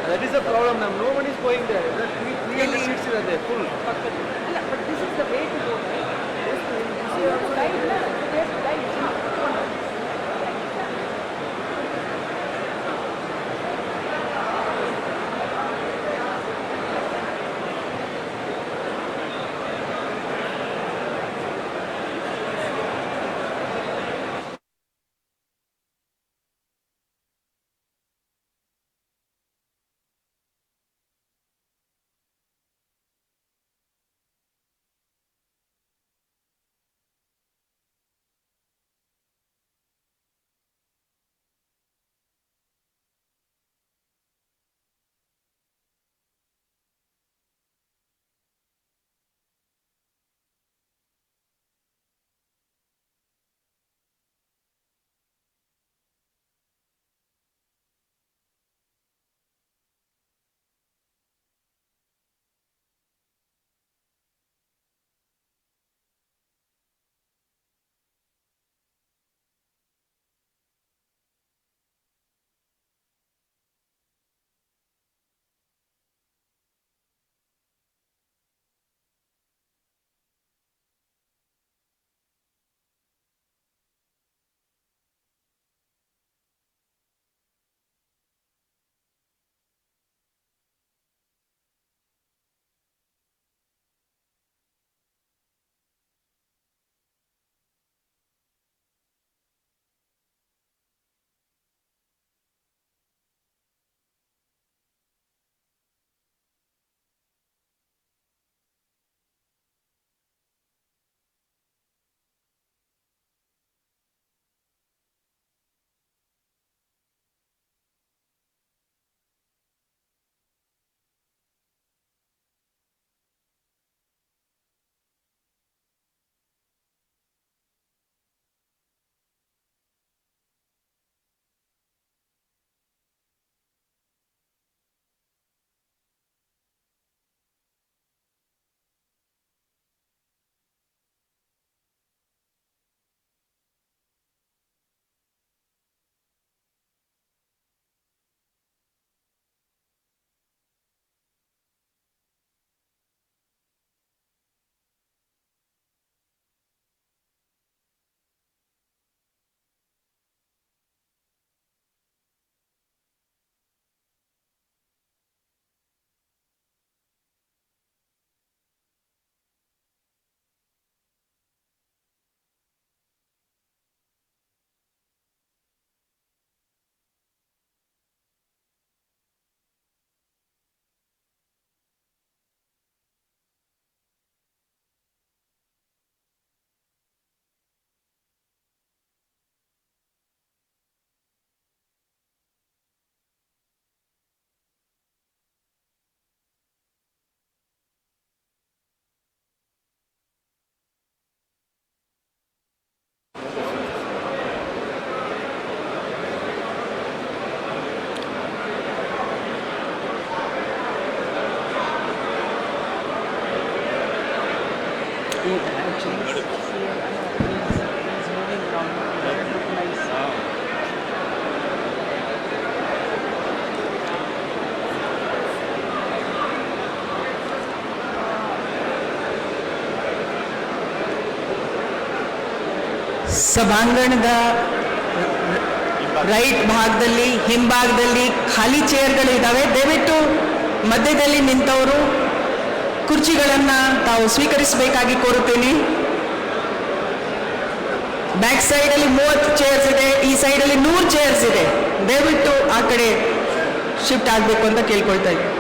That is the problem now. No one is going there. The 300 seats are there, full. But this is the way to go, right? This is also guide, na? So they have to guide. ಸಭಾಂಗಣದ right ಭಾಗದಲ್ಲಿ ಹಿಂಭಾಗದಲ್ಲಿ ಖಾಲಿ ಚೇರ್ಗಳು ಇದ್ದಾವೆ. ದಯವಿಟ್ಟು ಮಧ್ಯದಲ್ಲಿ ನಿಂತವರು ಕುರ್ಚಿಗಳನ್ನು ತಾವು ಸ್ವೀಕರಿಸಬೇಕಾಗಿ ಕೋರುತ್ತೇನೆ. ಬ್ಯಾಕ್ ಸೈಡಲ್ಲಿ 30 ಚೇರ್ಸ್ ಇದೆ, ಈ ಸೈಡಲ್ಲಿ 100 ಚೇರ್ಸ್ ಇದೆ. ದಯವಿಟ್ಟು ಆ ಕಡೆ ಶಿಫ್ಟ್ ಆಗಬೇಕು ಅಂತ ಕೇಳ್ಕೊಳ್ತಾ ಇದ್ದೀನಿ.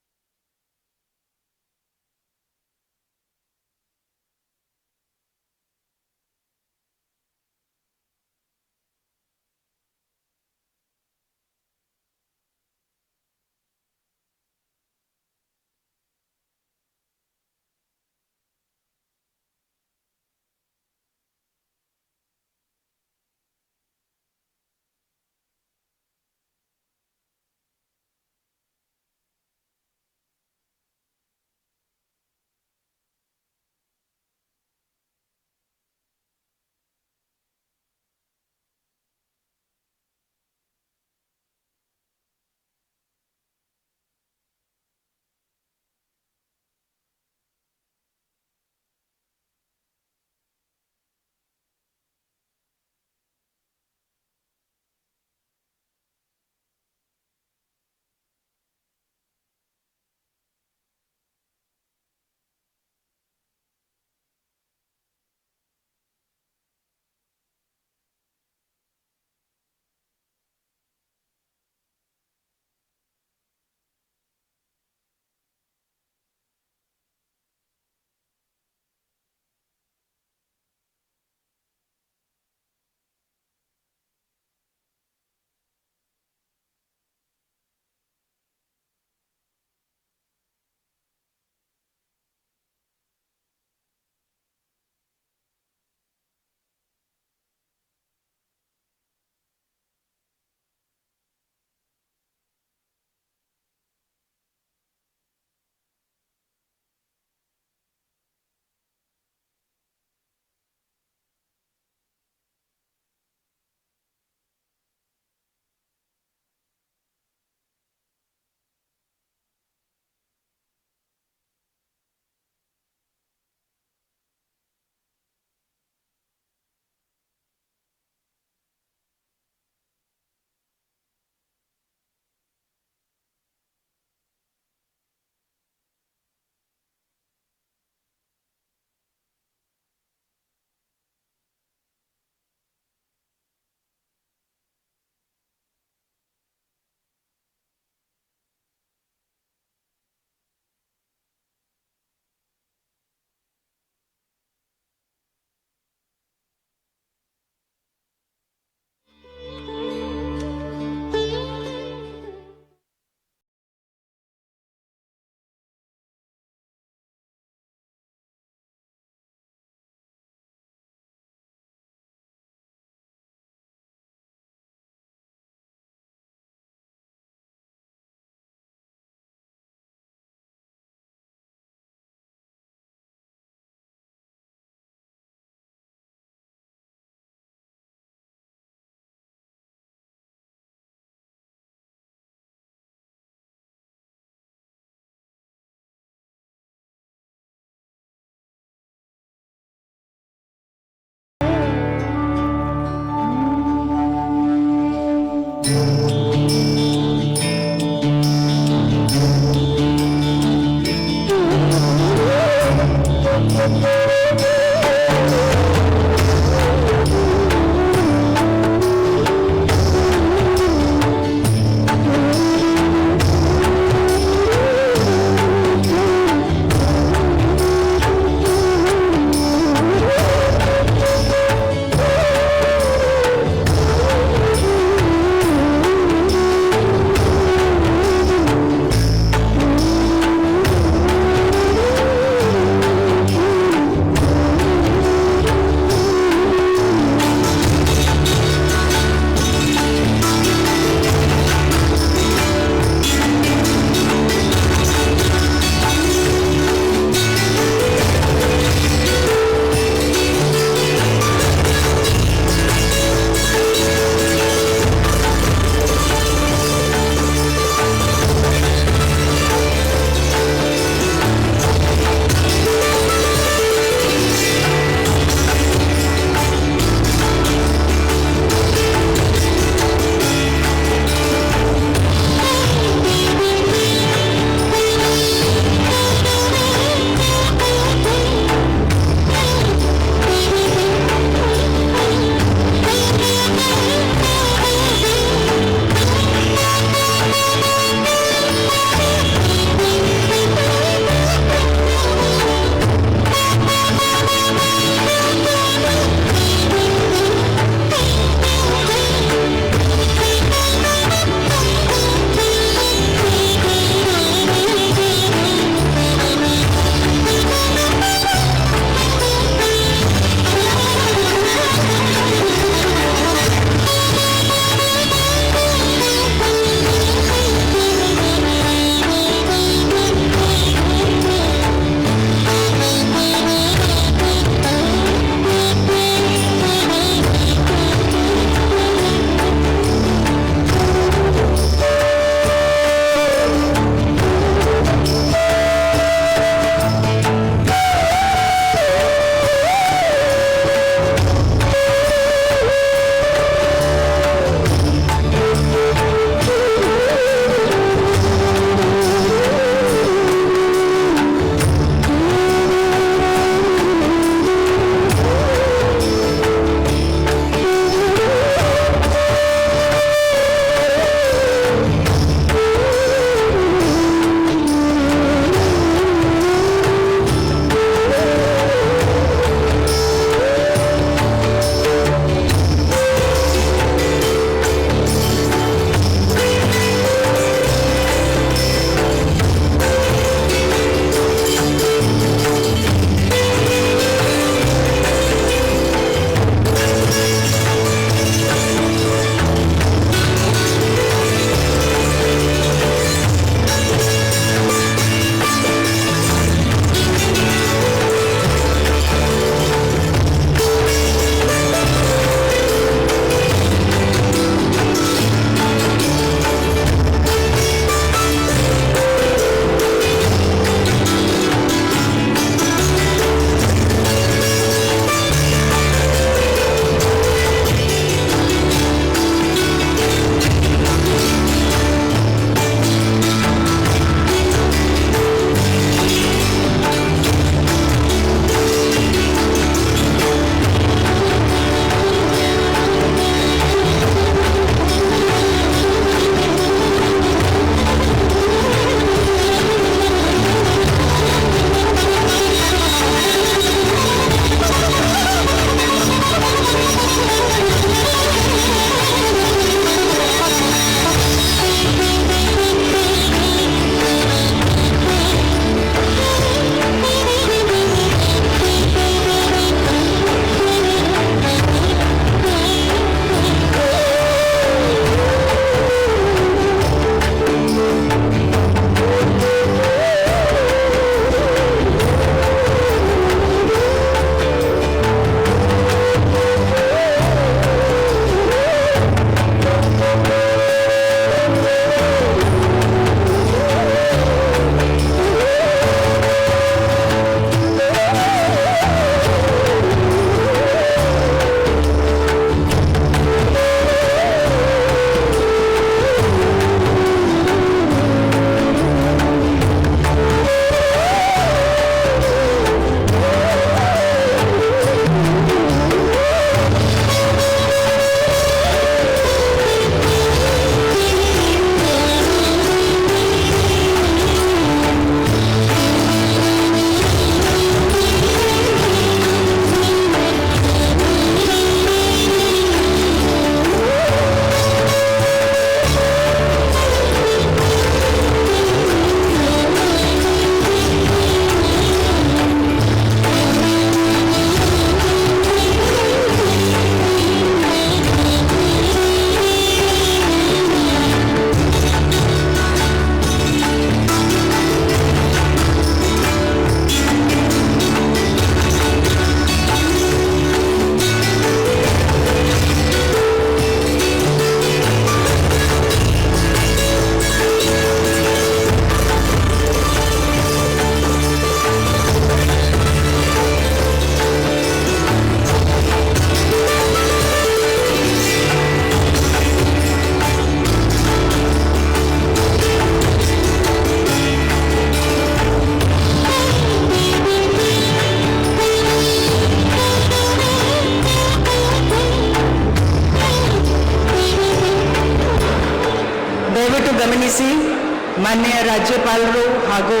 ರಾಜ್ಯಪಾಲರು ಹಾಗೂ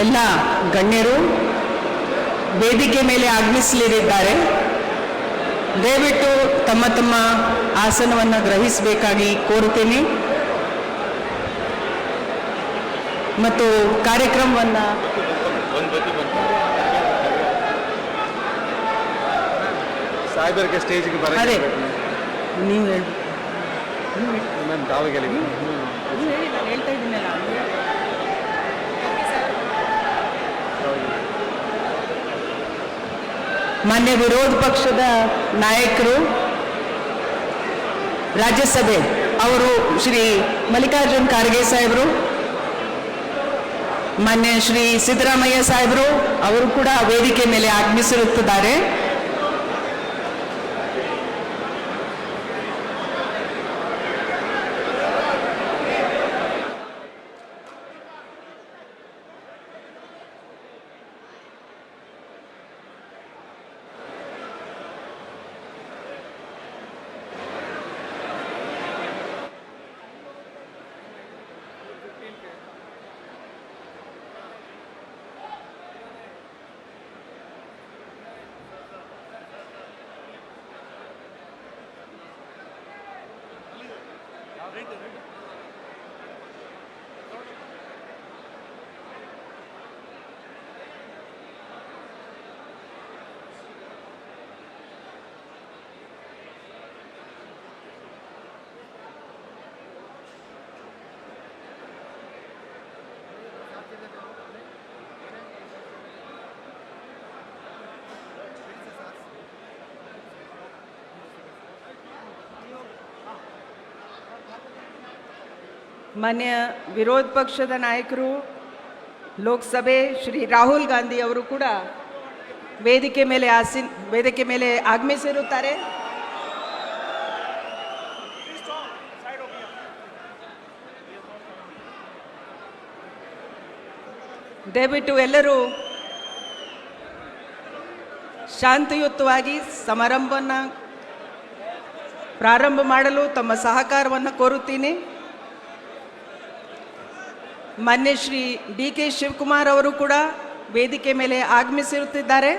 ಎಲ್ಲ ಗಣ್ಯರು ವೇದಿಕೆ ಮೇಲೆ ಆಗಮಿಸಲಿದ್ದಾರೆ. ದಯವಿಟ್ಟು ತಮ್ಮ ತಮ್ಮ ಆಸನವನ್ನು ಗ್ರಹಿಸಬೇಕಾಗಿ ಕೋರುತ್ತೇನೆ ಮತ್ತು ಕಾರ್ಯಕ್ರಮವನ್ನು ಸಾಹೇಬರಿಗೆ ಸ್ಟೇಜ್ಗೆ ಅದೇ ಬರಕ್ಕೆ ನೀವು ಹೇಳಿ ನನ್ನ ತಾವಿಗೆ ಹೇಳಿ. ನೀವು ಹೇಳಿ, ನಾನು ಹೇಳ್ತಾ ಇದ್ದೀನಲ್ಲ. ಮಾನ್ಯ ವಿರೋಧ ಪಕ್ಷದ ನಾಯಕರು ರಾಜ್ಯಸಭೆ ಅವರು ಶ್ರೀ ಮಲ್ಲಿಕಾರ್ಜುನ್ ಖರ್ಗೆ ಸಾಹೇಬರು, ಮಾನ್ಯ ಶ್ರೀ ಸಿದ್ದರಾಮಯ್ಯ ಸಾಹೇಬರು ಅವರು ಕೂಡ ವೇದಿಕೆ ಮೇಲೆ ಆಗಮಿಸಿರುತ್ತಿದ್ದಾರೆ. ಮಾನ್ಯ ವಿರೋಧ ಪಕ್ಷದ ನಾಯಕರು ಲೋಕಸಭೆ ಶ್ರೀ ರಾಹುಲ್ ಗಾಂಧಿ ಅವರು ಕೂಡ ವೇದಿಕೆ ಮೇಲೆ ಆಗಮಿಸಿರುತ್ತಾರೆ. ದಯವಿಟ್ಟು ಎಲ್ಲರೂ ಶಾಂತಿಯುತವಾಗಿ ಸಮಾರಂಭವನ್ನು ಪ್ರಾರಂಭ ಮಾಡಲು ತಮ್ಮ ಸಹಕಾರವನ್ನು ಕೋರುತ್ತೀನಿ. ಮಾನ್ಯ ಶ್ರೀ DK ಶಿವಕುಮಾರ್ ಅವರು ಕೂಡ ವೇದಿಕೆ ಮೇಲೆ ಆಗಮಿಸಿರುತ್ತಿದ್ದಾರೆ.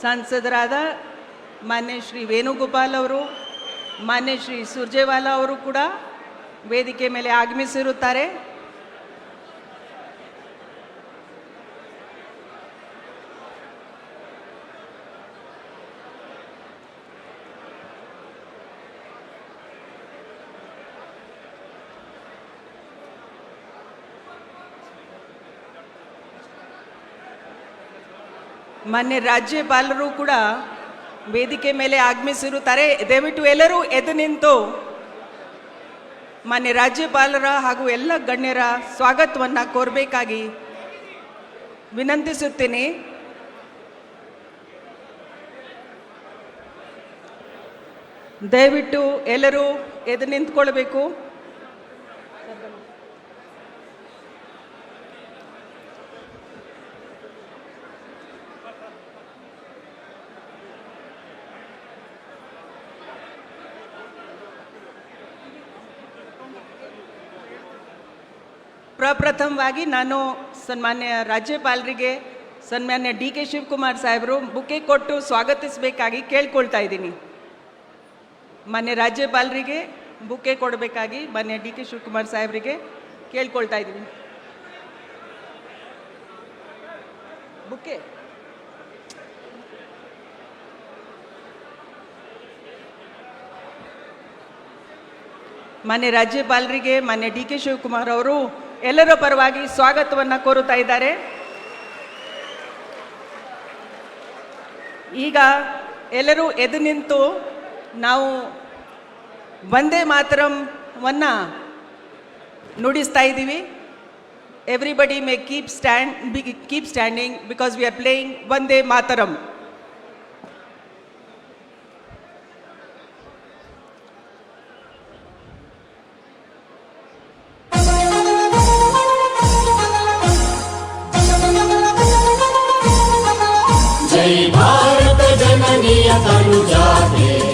ಸಂಸದರಾದ ಮಾನ್ಯ ಶ್ರೀ ವೇಣುಗೋಪಾಲ್ ಅವರು, ಮಾನ್ಯ ಶ್ರೀ ಸುರ್ಜೇವಾಲಾ ಅವರು ಕೂಡ ವೇದಿಕೆ ಮೇಲೆ ಆಗಮಿಸಿರುತ್ತಾರೆ. ಮಾನ್ಯ ರಾಜ್ಯಪಾಲರು ಕೂಡ ವೇದಿಕೆ ಮೇಲೆ ಆಗಮಿಸಿರುತ್ತಾರೆ. ದಯವಿಟ್ಟು ಎಲ್ಲರೂ ಎದ್ದು ನಿಂತು ಮಾನ್ಯ ರಾಜ್ಯಪಾಲರ ಹಾಗೂ ಎಲ್ಲ ಗಣ್ಯರ ಸ್ವಾಗತವನ್ನು ಕೋರಬೇಕಾಗಿ ವಿನಂತಿಸುತ್ತೇನೆ. ದಯವಿಟ್ಟು ಎಲ್ಲರೂ ಎದ್ದು ನಿಂತ್ಕೊಳ್ಬೇಕು. ಪ್ರಪ್ರಥಮವಾಗಿ ನಾನು ಸನ್ಮಾನ್ಯ ರಾಜ್ಯಪಾಲರಿಗೆ ಸನ್ಮಾನ್ಯ DK ಶಿವಕುಮಾರ್ ಸಾಹೇಬರು ಬುಕ್ಕೆ ಕೊಟ್ಟು ಸ್ವಾಗತಿಸಬೇಕಾಗಿ ಕೇಳ್ಕೊಳ್ತಾ ಇದ್ದೀನಿ. ಮಾನ್ಯ ರಾಜ್ಯಪಾಲರಿಗೆ ಬುಕ್ಕೆ ಕೊಡಬೇಕಾಗಿ ಮಾನ್ಯ DK ಶಿವಕುಮಾರ್ ಸಾಹೇಬರಿಗೆ ಕೇಳ್ಕೊಳ್ತಾ ಇದ್ದೀನಿ. ಬುಕ್ಕೆ ಮಾನ್ಯ ರಾಜ್ಯಪಾಲರಿಗೆ ಮಾನ್ಯ DK ಶಿವಕುಮಾರ್ ಅವರು ಎಲ್ಲರ ಪರವಾಗಿ ಸ್ವಾಗತವನ್ನು ಕೋರುತ್ತಾ ಇದ್ದಾರೆ. ಈಗ ಎಲ್ಲರೂ ಎದ್ದು ನಿಂತು ನಾವು ವಂದೇ ಮಾತರಂ ನುಡಿಸ್ತಾ ಇದ್ದೀವಿ. Everybody May keep standing because we are playing Vande Mataram. जय Bharat जननीय तनुजाते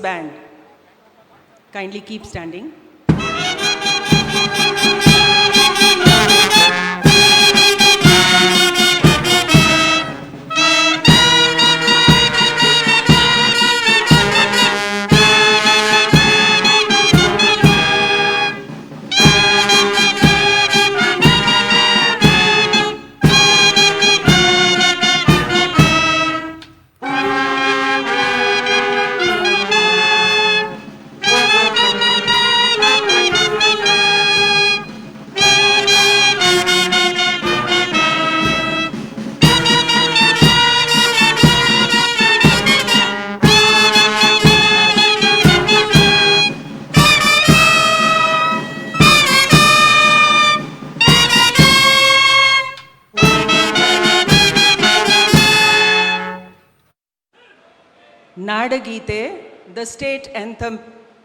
band. Kindly keep standing. Nadagite, the state anthem,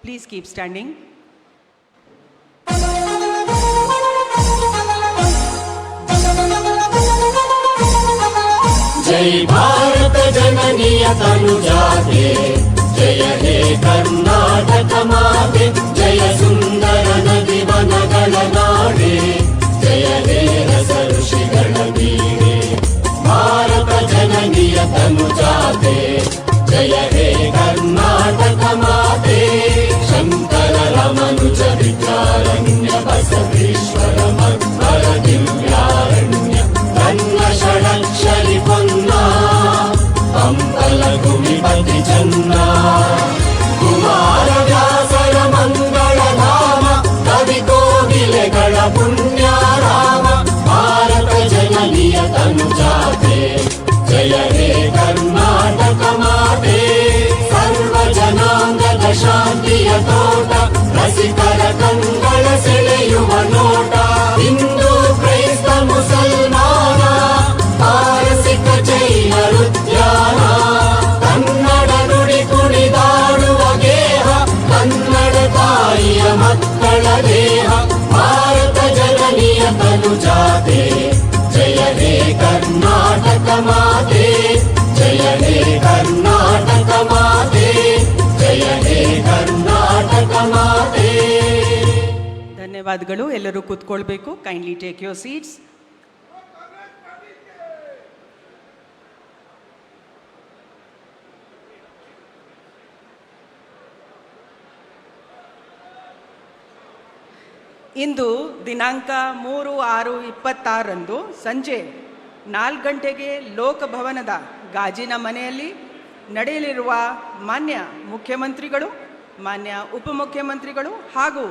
please keep standing. जय भारत जननीय तनुजाते, जय हे कर्नाटक माते, जय सुंदर नदी वनಗಳ ನಾಡೆ, जय हे रस ಋಷಿಗಳ ಬೀಡೆ. ಭಾರತ ಜನನಿಯ ತನುಜಾತೆ, जय हे कर्नाटक माते, शंकर रमनुज विद्यारण्य बसवेश्वर मध्वर दिव्यारण्य, कन्न षडक्षरि ಪೊನ್ನ ಪಂಪಲ ಭೂಮಿಪತಿ ಚನ್ನ. ಕುಮಾರ ವ್ಯಾಸರ ಮಂಗಳಧಾಮ, ಕವಿ ಕೋಗಿಲೆಗಳ ಪುಣ್ಯಾರಾಮ. ಭಾರತ ಜನನಿಯ ತನುಜಾತೆ, ಜಯ ಹೇ ಕರ್ನಾಟಕ ಮಾತೆ. ಸರ್ವ ಜನಾಂಗದ ಶಾಂತಿಯ ತೋಟ, ರಸಿಕರ ಕಂಗಳ ಸೆಳೆಯುವ ನೋಟ. ಹಿಂದೂ ಕ್ರೈಸ್ತ ಮುಸಲ್ಮಾನ, ಪಾರಸಿಕ ಜೈನರು ಉದ್ಯಾನ. ಕನ್ನಡ ನುಡಿ ಕುಣಿದಾಡುವ ಗೇಹ, ಕನ್ನಡ ತಾಯಿಯ ಮಕ್ಕಳ ದೇಹ. ಭಾರತ ಜನನಿಯ ತನುಜಾತೆ, ಜಯ ಹೇ ಕರ್ನಾಟಕ ಮಾತೆ, ಜಯ ಹೇ ಕರ್ನಾಟಕ ಮಾತೆ, ಜಯ ಹೇ ಕರ್ನಾಟಕ ಮಾತೆ. ಧನ್ಯವಾದಗಳು. ಎಲ್ಲರೂ ಕೂತ್ಕೊಳ್ಬೇಕು. Kindly take your seats. ಇಂದು ದಿನಾಂಕ 3/6/26 ಸಂಜೆ 4 ಗಂಟೆಗೆ ಲೋಕಭವನದ ಗಾಜಿನ ಮನೆಯಲ್ಲಿ ನಡೆಯಲಿರುವ ಮಾನ್ಯ ಮುಖ್ಯಮಂತ್ರಿಗಳು, ಮಾನ್ಯ ಉಪಮುಖ್ಯಮಂತ್ರಿಗಳು ಹಾಗೂ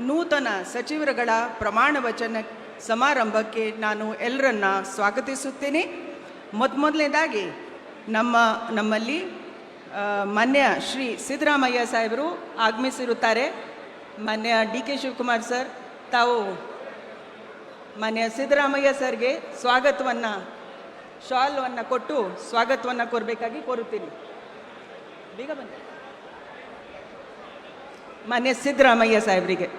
ನೂತನ ಸಚಿವರುಗಳ ಪ್ರಮಾಣ ವಚನ ಸಮಾರಂಭಕ್ಕೆ ನಾನು ಎಲ್ಲರನ್ನ ಸ್ವಾಗತಿಸುತ್ತೇನೆ. ಮೊದಲನೇದಾಗಿ ನಮ್ಮಲ್ಲಿ ಮಾನ್ಯ ಶ್ರೀ ಸಿದ್ದರಾಮಯ್ಯ ಸಾಹೇಬರು ಆಗಮಿಸಿರುತ್ತಾರೆ. ಮಾನ್ಯ ಡಿ ಕೆ ಶಿವಕುಮಾರ್ ಸರ್, ತಾವು ಮಾನ್ಯ ಸಿದ್ದರಾಮಯ್ಯ ಸರ್ಗೆ ಸ್ವಾಗತವನ್ನು, ಶಾಲ್ವನ್ನು ಕೊಟ್ಟು ಸ್ವಾಗತವನ್ನು ಕೋರಬೇಕಾಗಿ ಕೋರುತ್ತೀನಿ. ಬೇಗ ಬನ್ನಿ. ಮಾನ್ಯ ಸಿದ್ದರಾಮಯ್ಯ ಸಾಹೇಬರಿಗೆ.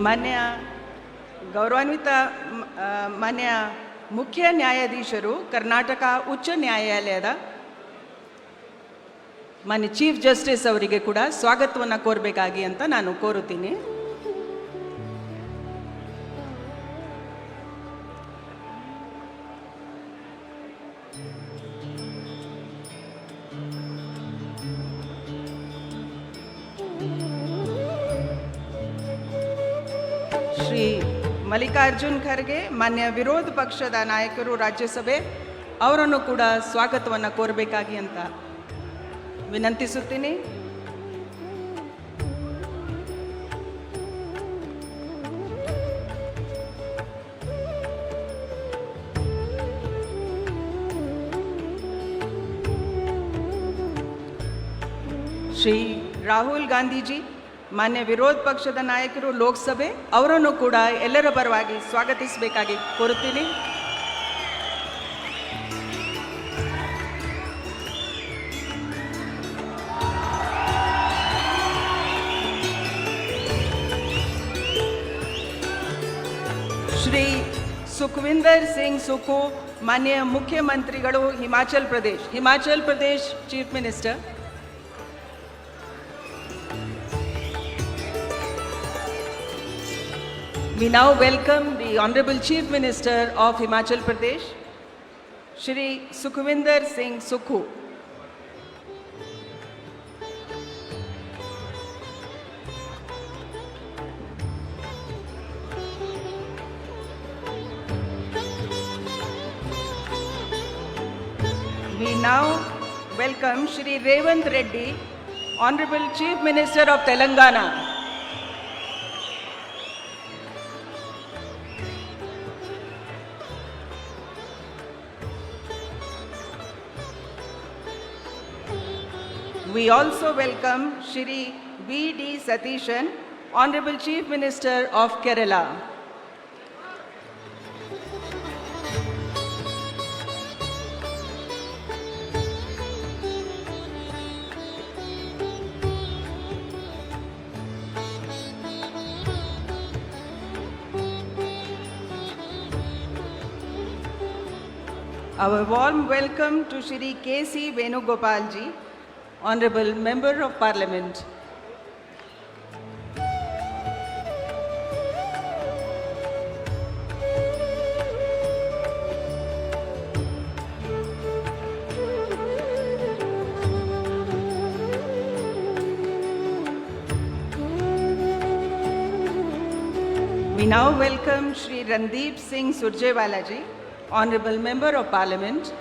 ಮಾನ್ಯ ಗೌರವಾನ್ವಿತ ಮಾನ್ಯ ಮುಖ್ಯ ನ್ಯಾಯಾಧೀಶರು, ಕರ್ನಾಟಕ ಉಚ್ಚ ನ್ಯಾಯಾಲಯದ ಮಾನ್ಯ ಚೀಫ್ ಜಸ್ಟಿಸ್ ಅವರಿಗೆ ಕೂಡ ಸ್ವಾಗತವನ್ನು ಕೋರಬೇಕಾಗಿ ಅಂತ ನಾನು ಕೋರುತ್ತೀನಿ. ಶ್ರೀ ಮಲ್ಲಿಕಾರ್ಜುನ್ ಖರ್ಗೆ, ಮಾನ್ಯ ವಿರೋಧ ಪಕ್ಷದ ನಾಯಕರು ರಾಜ್ಯಸಭೆ, ಅವರನ್ನು ಕೂಡ ಸ್ವಾಗತವನ್ನು ಕೋರಬೇಕಾಗಿ ಅಂತ ವಿನಂತಿಸುತ್ತೀನಿ. श्री राहुल गांधी जी, ಮಾನ್ಯ ವಿರೋಧ ಪಕ್ಷದ ನಾಯಕರು ಲೋಕಸಭೆ ಅವರನ್ನು ಕೂಡ ಎಲ್ಲರ ಪರವಾಗಿ ಸ್ವಾಗತಿಸಬೇಕಾಗಿ ಕೋರುತ್ತೀನಿ. ಶ್ರೀ ಸುಖವಿಂದರ್ ಸಿಂಗ್ ಸುಖು, ಮಾನ್ಯ ಮುಖ್ಯಮಂತ್ರಿಗಳು Himachal Pradesh chief minister. We now welcome the Honorable Chief Minister of Himachal Pradesh, Shri Sukhvinder Singh Sukhu. We now welcome Shri Revant Reddy, Honorable Chief Minister of Telangana. We also welcome Shri V.D. Satishan, Honorable Chief Minister of Kerala. Our warm welcome to Shri K.C. Venugopal ji, Honorable Member of Parliament. We now welcome Shri Randeep Singh Surjewala ji, Honorable Member of Parliament.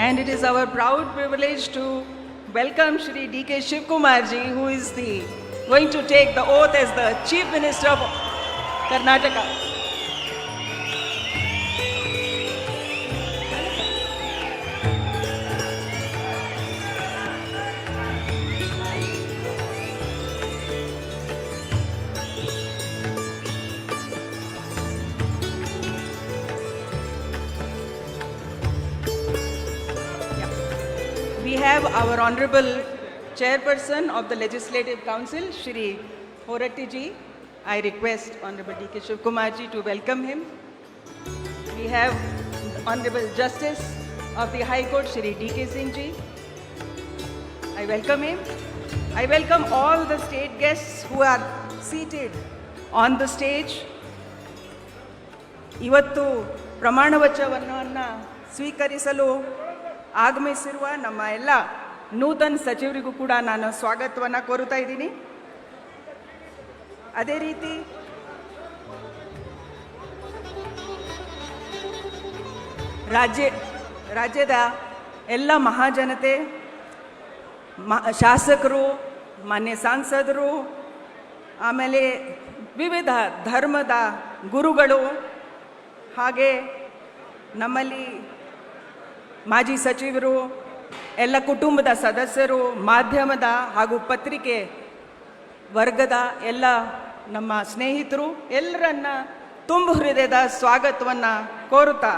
And it is our proud privilege to welcome Shri D.K. Shivkumar ji, who is going to take the oath as the Chief Minister of Karnataka. We have our Honorable Chairperson of the Legislative Council, Shri Horatti ji. I request Honorable D.K. Shivkumar ji to welcome him. We have Honorable Justice of the High Court, Shri D.K. Singh ji. I welcome him. I welcome all the state guests who are seated on the stage. ಇವತ್ತು ಪ್ರಮಾಣ ವಚನವನ್ನು ಸ್ವೀಕರಿಸಲು ಆಗಮಿಸಿರುವ ನಮ್ಮ ಎಲ್ಲ ನೂತನ ಸಚಿವರಿಗೂ ಕೂಡ ನಾನು ಸ್ವಾಗತವನ್ನು ಕೋರುತ್ತಾ ಇದ್ದೀನಿ. ಅದೇ ರೀತಿ ರಾಜ್ಯದ ಎಲ್ಲ ಮಹಾಜನತೆ, ಶಾಸಕರು, ಮಾನ್ಯ ಸಂಸದರು, ಆಮೇಲೆ ವಿವಿಧ ಧರ್ಮದ ಗುರುಗಳು, ಹಾಗೆ ನಮ್ಮಲ್ಲಿ ಮಾಜಿ ಸಚಿವರು, ಎಲ್ಲ ಕುಟುಂಬದ ಸದಸ್ಯರು, ಮಾಧ್ಯಮದ ಹಾಗೂ ಪತ್ರಿಕೆ ವರ್ಗದ ಎಲ್ಲ ನಮ್ಮ ಸ್ನೇಹಿತರು ಎಲ್ಲರನ್ನ ತುಂಬ ಹೃದಯದ ಸ್ವಾಗತವನ್ನು ಕೋರುತ್ತಾ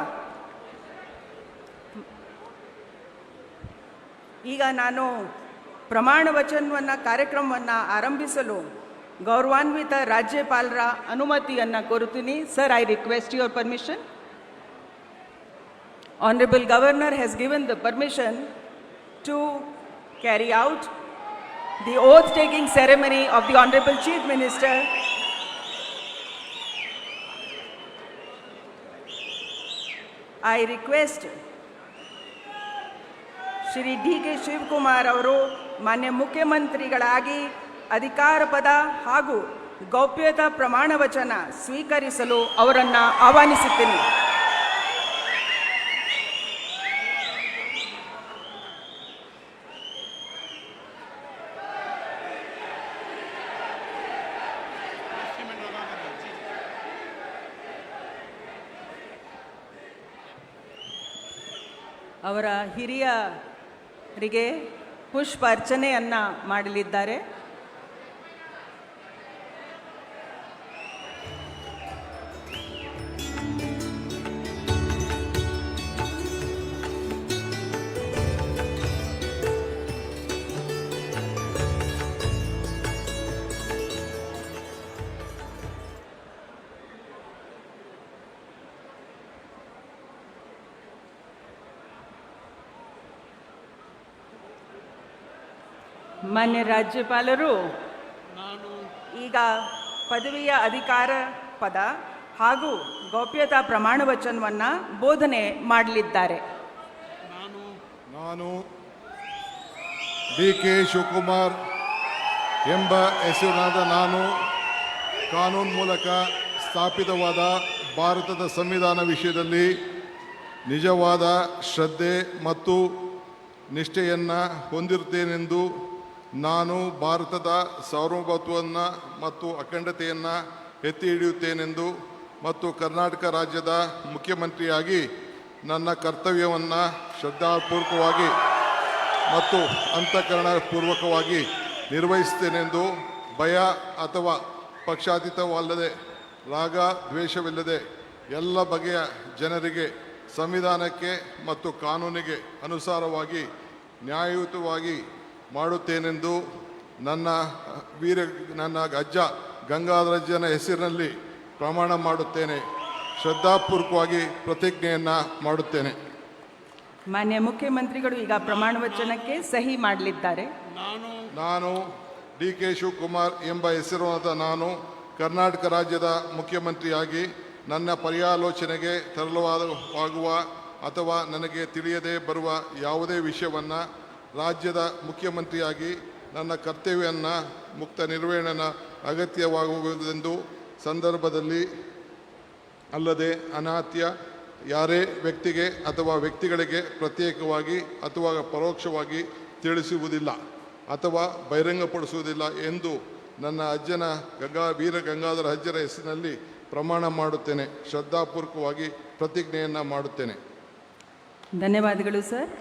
ಈಗ ನಾನು ಪ್ರಮಾಣ ವಚನವನ್ನು ಕಾರ್ಯಕ್ರಮವನ್ನು ಆರಂಭಿಸಲು ಗೌರವಾನ್ವಿತ ರಾಜ್ಯಪಾಲರ ಅನುಮತಿಯನ್ನು ಕೋರುತ್ತೀನಿ. Sir, I request your permission. Honorable Governor has given the permission to carry out the oath-taking ceremony of the Honorable Chief Minister. I request Shri D.K. Shivkumar ಅವರು ಮಾನ್ಯ ಮುಖ್ಯಮಂತ್ರಿಗಳಾಗಿ ಅಧಿಕಾರ ಪದ ಹಾಗೂ ಗೌಪ್ಯತಾ ಪ್ರಮಾಣ ವಚನ ಸ್ವೀಕರಿಸಲು ಅವರನ್ನು ಆಹ್ವಾನಿಸುತ್ತೇನೆ. ಅವರ ಹಿರಿಯರಿಗೆ ಪುಷ್ಪ ಅರ್ಚನೆಯನ್ನು ಮಾಡಲಿದ್ದಾರೆ. ಮಾನ್ಯ ರಾಜ್ಯಪಾಲರು ಈಗ ಪದವಿಯ ಅಧಿಕಾರ ಪದ ಹಾಗೂ ಗೌಪ್ಯತಾ ಪ್ರಮಾಣ ವಚನವನ್ನು ಬೋಧನೆ ಮಾಡಲಿದ್ದಾರೆ. ನಾನು ಡಿ.ಕೆ. ಶಿವಕುಮಾರ್ ಎಂಬ ಹೆಸರಿನಾದ ನಾನು ಕಾನೂನು ಮೂಲಕ ಸ್ಥಾಪಿತವಾದ ಭಾರತದ ಸಂವಿಧಾನ ವಿಷಯದಲ್ಲಿ ನಿಜವಾದ ಶ್ರದ್ಧೆ ಮತ್ತು ನಿಷ್ಠೆಯನ್ನು ಹೊಂದಿರುತ್ತೇನೆಂದು ನಾನು ಭಾರತದ ಸಾರ್ವಭೌಮತ್ವವನ್ನು ಮತ್ತು ಅಖಂಡತೆಯನ್ನು ಎತ್ತಿ ಹಿಡಿಯುತ್ತೇನೆಂದು ಮತ್ತು ಕರ್ನಾಟಕ ರಾಜ್ಯದ ಮುಖ್ಯಮಂತ್ರಿಯಾಗಿ ನನ್ನ ಕರ್ತವ್ಯವನ್ನು ಶ್ರದ್ಧಾಪೂರ್ವಕವಾಗಿ ಮತ್ತು ಅಂತಃಕರಣಪೂರ್ವಕವಾಗಿ ನಿರ್ವಹಿಸುತ್ತೇನೆಂದು ಭಯ ಅಥವಾ ಪಕ್ಷಾತೀತವಲ್ಲದೆ ರಾಗ ದ್ವೇಷವಿಲ್ಲದೆ ಎಲ್ಲ ಬಗೆಯ ಜನರಿಗೆ ಸಂವಿಧಾನಕ್ಕೆ ಮತ್ತು ಕಾನೂನಿಗೆ ಅನುಸಾರವಾಗಿ ನ್ಯಾಯಯುತವಾಗಿ ಮಾಡುತ್ತೇನೆಂದು ನನ್ನ ಅಜ್ಜ ಗಂಗಾಧರಜ್ಜನ ಹೆಸರಿನಲ್ಲಿ ಪ್ರಮಾಣ ಮಾಡುತ್ತೇನೆ. ಶ್ರದ್ಧಾಪೂರ್ವಕವಾಗಿ ಪ್ರತಿಜ್ಞೆಯನ್ನು ಮಾಡುತ್ತೇನೆ. ಮಾನ್ಯ ಮುಖ್ಯಮಂತ್ರಿಗಳು ಈಗ ಪ್ರಮಾಣ ವಚನಕ್ಕೆ ಸಹಿ ಮಾಡಲಿದ್ದಾರೆ. ನಾನು ಡಿ.ಕೆ. ಶಿವಕುಮಾರ್ ಎಂಬ ಹೆಸರಾದ ನಾನು ಕರ್ನಾಟಕ ರಾಜ್ಯದ ಮುಖ್ಯಮಂತ್ರಿಯಾಗಿ ನನ್ನ ಪರ್ಯಾಲೋಚನೆಗೆ ತರಲಾಗುವ ಅಥವಾ ನನಗೆ ತಿಳಿಯದೇ ಬರುವ ಯಾವುದೇ ವಿಷಯವನ್ನು ರಾಜ್ಯದ ಮುಖ್ಯಮಂತ್ರಿಯಾಗಿ ನನ್ನ ಕರ್ತವ್ಯವನ್ನು ಮುಕ್ತ ನಿರ್ವಹಣೆಯ ಅಗತ್ಯವಾಗುವುದೆಂದು ಸಂದರ್ಭದಲ್ಲಿ ಅಲ್ಲದೆ ಅನಾತ್ಯ ಯಾರೇ ವ್ಯಕ್ತಿಗೆ ಅಥವಾ ವ್ಯಕ್ತಿಗಳಿಗೆ ಪ್ರತ್ಯೇಕವಾಗಿ ಅಥವಾ ಪರೋಕ್ಷವಾಗಿ ತಿಳಿಸುವುದಿಲ್ಲ ಅಥವಾ ಬಹಿರಂಗಪಡಿಸುವುದಿಲ್ಲ ಎಂದು ನನ್ನ ಅಜ್ಜನ ವೀರ ಗಂಗಾಧರ ಅಜ್ಜರ ಹೆಸರಿನಲ್ಲಿ ಪ್ರಮಾಣ ಮಾಡುತ್ತೇನೆ. ಶ್ರದ್ಧಾಪೂರ್ವಕವಾಗಿ ಪ್ರತಿಜ್ಞೆಯನ್ನು ಮಾಡುತ್ತೇನೆ. ಧನ್ಯವಾದಗಳು ಸರ್.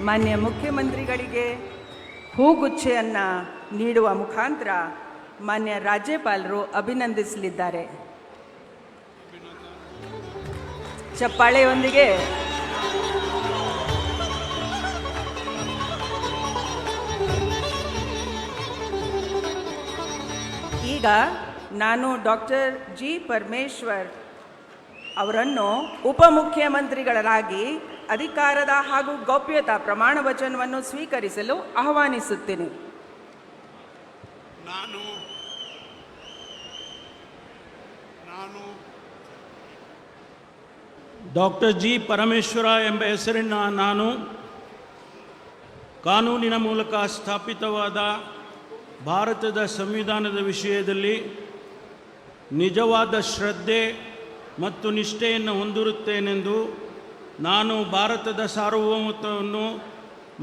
ಮಾನ್ಯ ಮುಖ್ಯಮಂತ್ರಿಗಳಿಗೆ ಹೂಗುಚ್ಛೆಯನ್ನು ನೀಡುವ ಮುಖಾಂತರ ಮಾನ್ಯ ರಾಜ್ಯಪಾಲರು ಅಭಿನಂದಿಸಲಿದ್ದಾರೆ. ಚಪ್ಪಾಳೆಯೊಂದಿಗೆ ಈಗ ನಾನು ಡಾಕ್ಟರ್ ಜಿ. ಪರಮೇಶ್ವರ್ ಅವರನ್ನು ಉಪಮುಖ್ಯಮಂತ್ರಿಗಳಾಗಿ ಅಧಿಕಾರದ ಹಾಗೂ ಗೌಪ್ಯತಾ ಪ್ರಮಾಣ ವಚನವನ್ನು ಸ್ವೀಕರಿಸಲು ಆಹ್ವಾನಿಸುತ್ತೇನೆ. ನಾನು ಡಾಕ್ಟರ್ ಜಿ. ಪರಮೇಶ್ವರ ಎಂಬ ಹೆಸರಿನ ನಾನು ಕಾನೂನಿನ ಮೂಲಕ ಸ್ಥಾಪಿತವಾದ ಭಾರತದ ಸಂವಿಧಾನದ ವಿಷಯದಲ್ಲಿ ನಿಜವಾದ ಶ್ರದ್ಧೆ ಮತ್ತು ನಿಷ್ಠೆಯನ್ನು ಹೊಂದಿರುತ್ತೇನೆಂದು ನಾನು ಭಾರತದ ಸಾರ್ವಭೌಮತ್ವವನ್ನು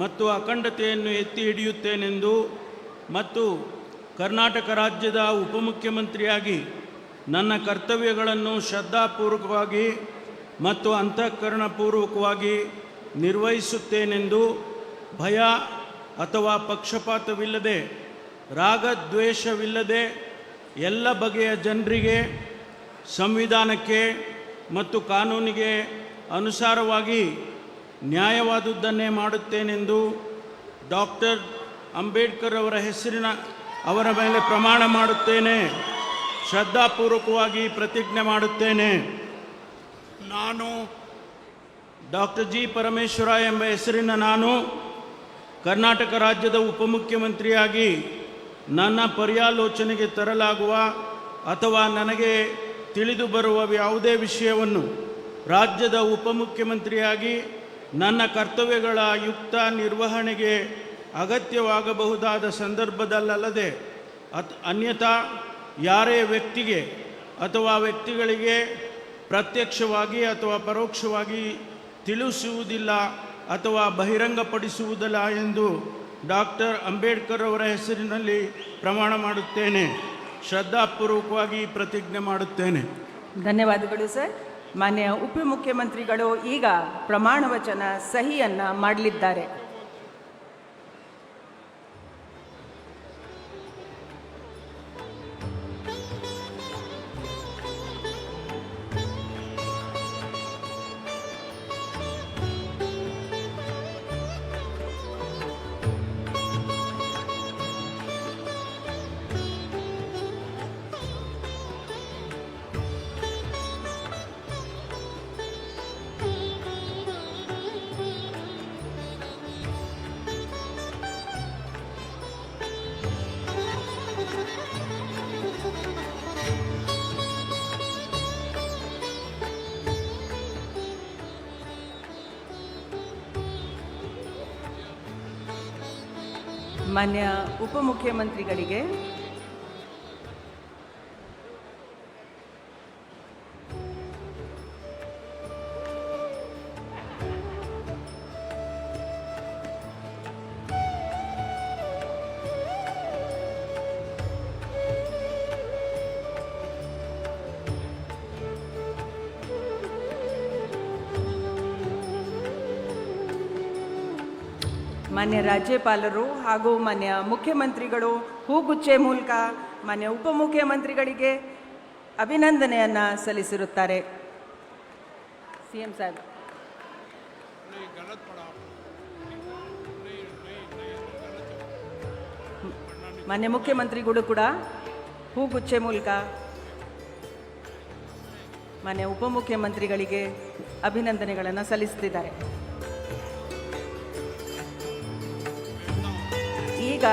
ಮತ್ತು ಅಖಂಡತೆಯನ್ನು ಎತ್ತಿ ಹಿಡಿಯುತ್ತೇನೆಂದು ಮತ್ತು ಕರ್ನಾಟಕ ರಾಜ್ಯದ ಉಪಮುಖ್ಯಮಂತ್ರಿಯಾಗಿ ನನ್ನ ಕರ್ತವ್ಯಗಳನ್ನು ಶ್ರದ್ಧಾಪೂರ್ವಕವಾಗಿ ಮತ್ತು ಅಂತಃಕರಣಪೂರ್ವಕವಾಗಿ ನಿರ್ವಹಿಸುತ್ತೇನೆಂದು ಭಯ ಅಥವಾ ಪಕ್ಷಪಾತವಿಲ್ಲದೆ ರಾಗದ್ವೇಷವಿಲ್ಲದೆ ಎಲ್ಲ ಬಗೆಯ ಜನರಿಗೆ ಸಂವಿಧಾನಕ್ಕೆ ಮತ್ತು ಕಾನೂನಿಗೆ ಅನುಸಾರವಾಗಿ ನ್ಯಾಯವಾದುದನ್ನೇ ಮಾಡುತ್ತೇನೆಂದು ಡಾಕ್ಟರ್ ಅಂಬೇಡ್ಕರ್ ಅವರ ಮೇಲೆ ಪ್ರಮಾಣ ಮಾಡುತ್ತೇನೆ. ಶ್ರದ್ಧಾಪೂರ್ವಕವಾಗಿ ಪ್ರತಿಜ್ಞೆ ಮಾಡುತ್ತೇನೆ. ನಾನು ಡಾಕ್ಟರ್ ಜಿ ಪರಮೇಶ್ವರ ಎಂಬ ಹೆಸರಿನ ನಾನು ಕರ್ನಾಟಕ ರಾಜ್ಯದ ಉಪಮುಖ್ಯಮಂತ್ರಿಯಾಗಿ ನನ್ನ ಪರ್ಯಾಲೋಚನೆಗೆ ತರಲಾಗುವ ಅಥವಾ ನನಗೆ ತಿಳಿದು ಬರುವ ಯಾವುದೇ ವಿಷಯವನ್ನು ರಾಜ್ಯದ ಉಪಮುಖ್ಯಮಂತ್ರಿಯಾಗಿ ನನ್ನ ಕರ್ತವ್ಯಗಳ ಯುಕ್ತ ನಿರ್ವಹಣೆಗೆ ಅಗತ್ಯವಾಗಬಹುದಾದ ಸಂದರ್ಭದಲ್ಲದೆ ಅನ್ಯಥಾ ಯಾರೇ ವ್ಯಕ್ತಿಗೆ ಅಥವಾ ವ್ಯಕ್ತಿಗಳಿಗೆ ಪ್ರತ್ಯಕ್ಷವಾಗಿ ಅಥವಾ ಪರೋಕ್ಷವಾಗಿ ತಿಳಿಸುವುದಿಲ್ಲ ಅಥವಾ ಬಹಿರಂಗಪಡಿಸುವುದಿಲ್ಲ ಎಂದು ಡಾಕ್ಟರ್ ಅಂಬೇಡ್ಕರ್ ಅವರ ಹೆಸರಿನಲ್ಲಿ ಪ್ರಮಾಣ ಮಾಡುತ್ತೇನೆ. ಶ್ರದ್ಧಾಪೂರ್ವಕವಾಗಿ ಪ್ರತಿಜ್ಞೆ ಮಾಡುತ್ತೇನೆ. ಧನ್ಯವಾದಗಳು ಸರ್. ಮಾನ್ಯ ಉಪಮುಖ್ಯಮಂತ್ರಿಗಳು ಈಗ ಪ್ರಮಾಣ ವಚನ ಸಹಿಯನ್ನು ಮಾಡಲಿದ್ದಾರೆ. ಮಾನ್ಯ ಉಪಮುಖ್ಯಮಂತ್ರಿಗಳಿಗೆ ಮಾನ್ಯ ರಾಜ್ಯಪಾಲರು ಹಾಗೂ ಮಾನ್ಯ ಮುಖ್ಯಮಂತ್ರಿಗಳು ಹೂಗುಚ್ಚೆ ಮೂಲಕ ಮಾನ್ಯ ಉಪಮುಖ್ಯಮಂತ್ರಿಗಳಿಗೆ ಅಭಿನಂದನೆಯನ್ನು ಸಲ್ಲಿಸಿರುತ್ತಾರೆ. ಸಿಎಂ ಸಾಹೇಬ್. ಮಾನ್ಯ ಮುಖ್ಯಮಂತ್ರಿಗಳು ಕೂಡ ಹೂಗುಚ್ಚೆ ಮೂಲಕ ಮಾನ್ಯ ಉಪಮುಖ್ಯಮಂತ್ರಿಗಳಿಗೆ ಅಭಿನಂದನೆಗಳನ್ನು ಸಲ್ಲಿಸುತ್ತಿದ್ದಾರೆ. ಈಗ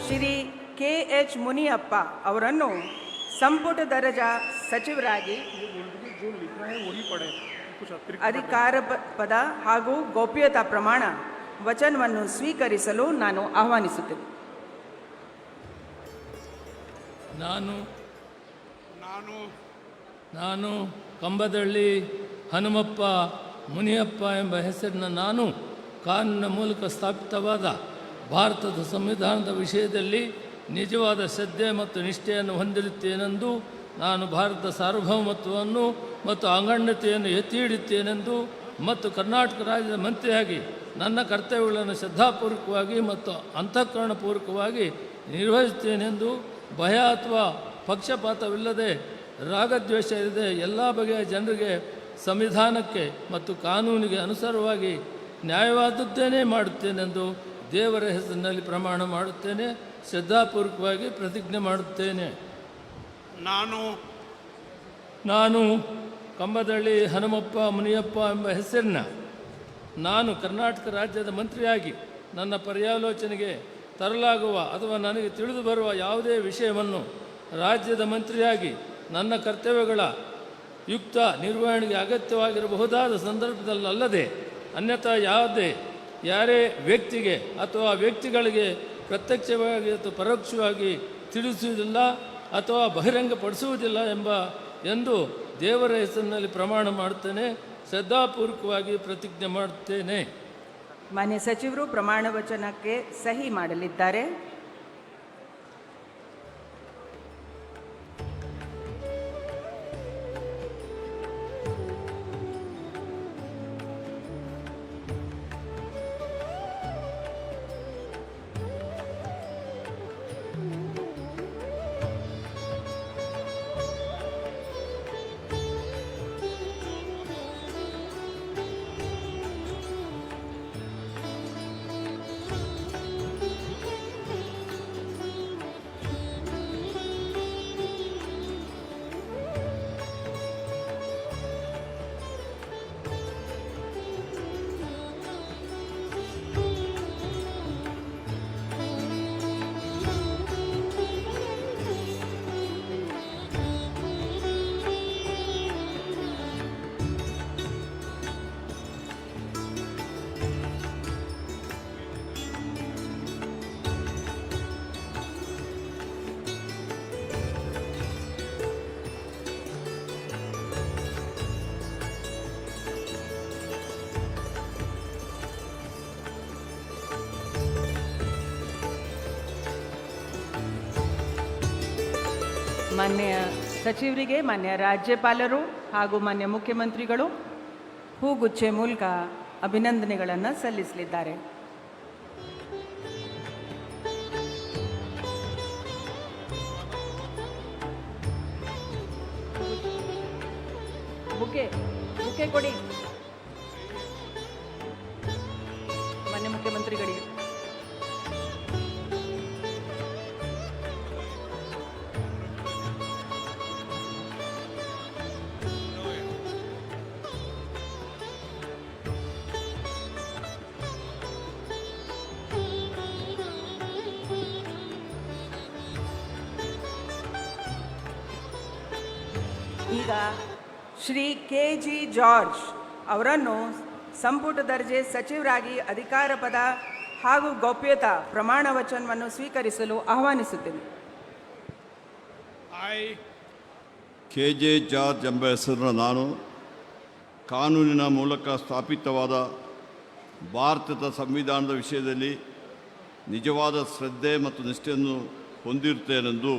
ಶ್ರೀ KH ಮುನಿಯಪ್ಪ ಅವರನ್ನು ಸಂಪುಟ ದರ್ಜಾ ಸಚಿವರಾಗಿ ಅಧಿಕಾರ ಪದ ಹಾಗೂ ಗೌಪ್ಯತಾ ಪ್ರಮಾಣ ವಚನವನ್ನು ಸ್ವೀಕರಿಸಲು ನಾನು ಆಹ್ವಾನಿಸುತ್ತೇನೆ. ನಾನು ಕಂಬದಳ್ಳಿ ಹನುಮಪ್ಪ ಮುನಿಯಪ್ಪ ಎಂಬ ಹೆಸರಿನ ನಾನು ಕಾನೂನಿನ ಮೂಲಕ ಸ್ಥಾಪಿತವಾದ ಭಾರತದ ಸಂವಿಧಾನದ ವಿಷಯದಲ್ಲಿ ನಿಜವಾದ ಶ್ರದ್ಧೆ ಮತ್ತು ನಿಷ್ಠೆಯನ್ನು ಹೊಂದಿರುತ್ತೇನೆಂದು, ನಾನು ಭಾರತದ ಸಾರ್ವಭೌಮತ್ವವನ್ನು ಮತ್ತು ಅಖಂಡತೆಯನ್ನು ಎತ್ತಿ ಹಿಡಿಯುತ್ತೇನೆಂದು ಮತ್ತು ಕರ್ನಾಟಕ ರಾಜ್ಯದ ಮಂತ್ರಿಯಾಗಿ ನನ್ನ ಕರ್ತವ್ಯಗಳನ್ನು ಶ್ರದ್ಧಾಪೂರ್ವಕವಾಗಿ ಮತ್ತು ಅಂತಃಕರಣಪೂರ್ವಕವಾಗಿ ನಿರ್ವಹಿಸುತ್ತೇನೆಂದು, ಭಯ ಅಥವಾ ಪಕ್ಷಪಾತವಿಲ್ಲದೆ ರಾಗದ್ವೇಷ ಇಲ್ಲದೆ ಎಲ್ಲ ಬಗೆಯ ಜನರಿಗೆ ಸಂವಿಧಾನಕ್ಕೆ ಮತ್ತು ಕಾನೂನಿಗೆ ಅನುಸಾರವಾಗಿ ನ್ಯಾಯವಾದದ್ದೇನೇ ಮಾಡುತ್ತೇನೆಂದು ದೇವರ ಹೆಸರಿನಲ್ಲಿ ಪ್ರಮಾಣ ಮಾಡುತ್ತೇನೆ. ಶ್ರದ್ಧಾಪೂರ್ವಕವಾಗಿ ಪ್ರತಿಜ್ಞೆ ಮಾಡುತ್ತೇನೆ. ನಾನು ಕಂಬದಳ್ಳಿ ಹನುಮಪ್ಪ ಮುನಿಯಪ್ಪ ಎಂಬ ಹೆಸರಿನ ನಾನು ಕರ್ನಾಟಕ ರಾಜ್ಯದ ಮಂತ್ರಿಯಾಗಿ ನನ್ನ ಪರ್ಯಾಲೋಚನೆಗೆ ತರಲಾಗುವ ಅಥವಾ ನನಗೆ ತಿಳಿದು ಬರುವ ಯಾವುದೇ ವಿಷಯವನ್ನು ರಾಜ್ಯದ ಮಂತ್ರಿಯಾಗಿ ನನ್ನ ಕರ್ತವ್ಯಗಳ ಯುಕ್ತ ನಿರ್ವಹಣೆಗೆ ಅಗತ್ಯವಾಗಿರಬಹುದಾದ ಸಂದರ್ಭದಲ್ಲದೆ ಅನ್ಯಥಾ ಯಾರೇ ವ್ಯಕ್ತಿಗೆ ಅಥವಾ ವ್ಯಕ್ತಿಗಳಿಗೆ ಪ್ರತ್ಯಕ್ಷವಾಗಿ ಅಥವಾ ಪರೋಕ್ಷವಾಗಿ ತಿಳಿಸುವುದಿಲ್ಲ ಅಥವಾ ಬಹಿರಂಗಪಡಿಸುವುದಿಲ್ಲ ಎಂದು ದೇವರ ಹೆಸರಿನಲ್ಲಿ ಪ್ರಮಾಣ ಮಾಡುತ್ತೇನೆ. ಶ್ರದ್ಧಾಪೂರ್ವಕವಾಗಿ ಪ್ರತಿಜ್ಞೆ ಮಾಡುತ್ತೇನೆ. ಮಾನ್ಯ ಸಚಿವರು ಪ್ರಮಾಣ ವಚನಕ್ಕೆ ಸಹಿ ಮಾಡಲಿದ್ದಾರೆ. ಮಾನ್ಯ ಸಚಿವರಿಗೆ, ಮಾನ್ಯ ರಾಜ್ಯಪಾಲರು ಹಾಗೂ ಮಾನ್ಯ ಮುಖ್ಯಮಂತ್ರಿಗಳು ಹೂಗುಚ್ಚೆ ಮೂಲಕ ಅಭಿನಂದನೆಗಳನ್ನು ಸಲ್ಲಿಸಲಿದ್ದಾರೆ. ಬುಕೆ ಕೊಡಿ ಮಾನ್ಯ ಮುಖ್ಯಮಂತ್ರಿಗಳಿಗೆ. ಈಗ ಶ್ರೀ KG ಜಾರ್ಜ್ ಅವರನ್ನು ಸಂಪುಟ ದರ್ಜೆ ಸಚಿವರಾಗಿ ಅಧಿಕಾರ ಪದ ಹಾಗೂ ಗೌಪ್ಯತಾ ಪ್ರಮಾಣ ವಚನವನ್ನು ಸ್ವೀಕರಿಸಲು ಆಹ್ವಾನಿಸುತ್ತೇನೆ. KJ ಜಾರ್ಜ್ ಎಂಬ ಹೆಸರಿನ ನಾನು ಕಾನೂನಿನ ಮೂಲಕ ಸ್ಥಾಪಿತವಾದ ಭಾರತದ ಸಂವಿಧಾನದ ವಿಷಯದಲ್ಲಿ ನಿಜವಾದ ಶ್ರದ್ಧೆ ಮತ್ತು ನಿಷ್ಠೆಯನ್ನು ಹೊಂದಿರುತ್ತೇನೆಂದು,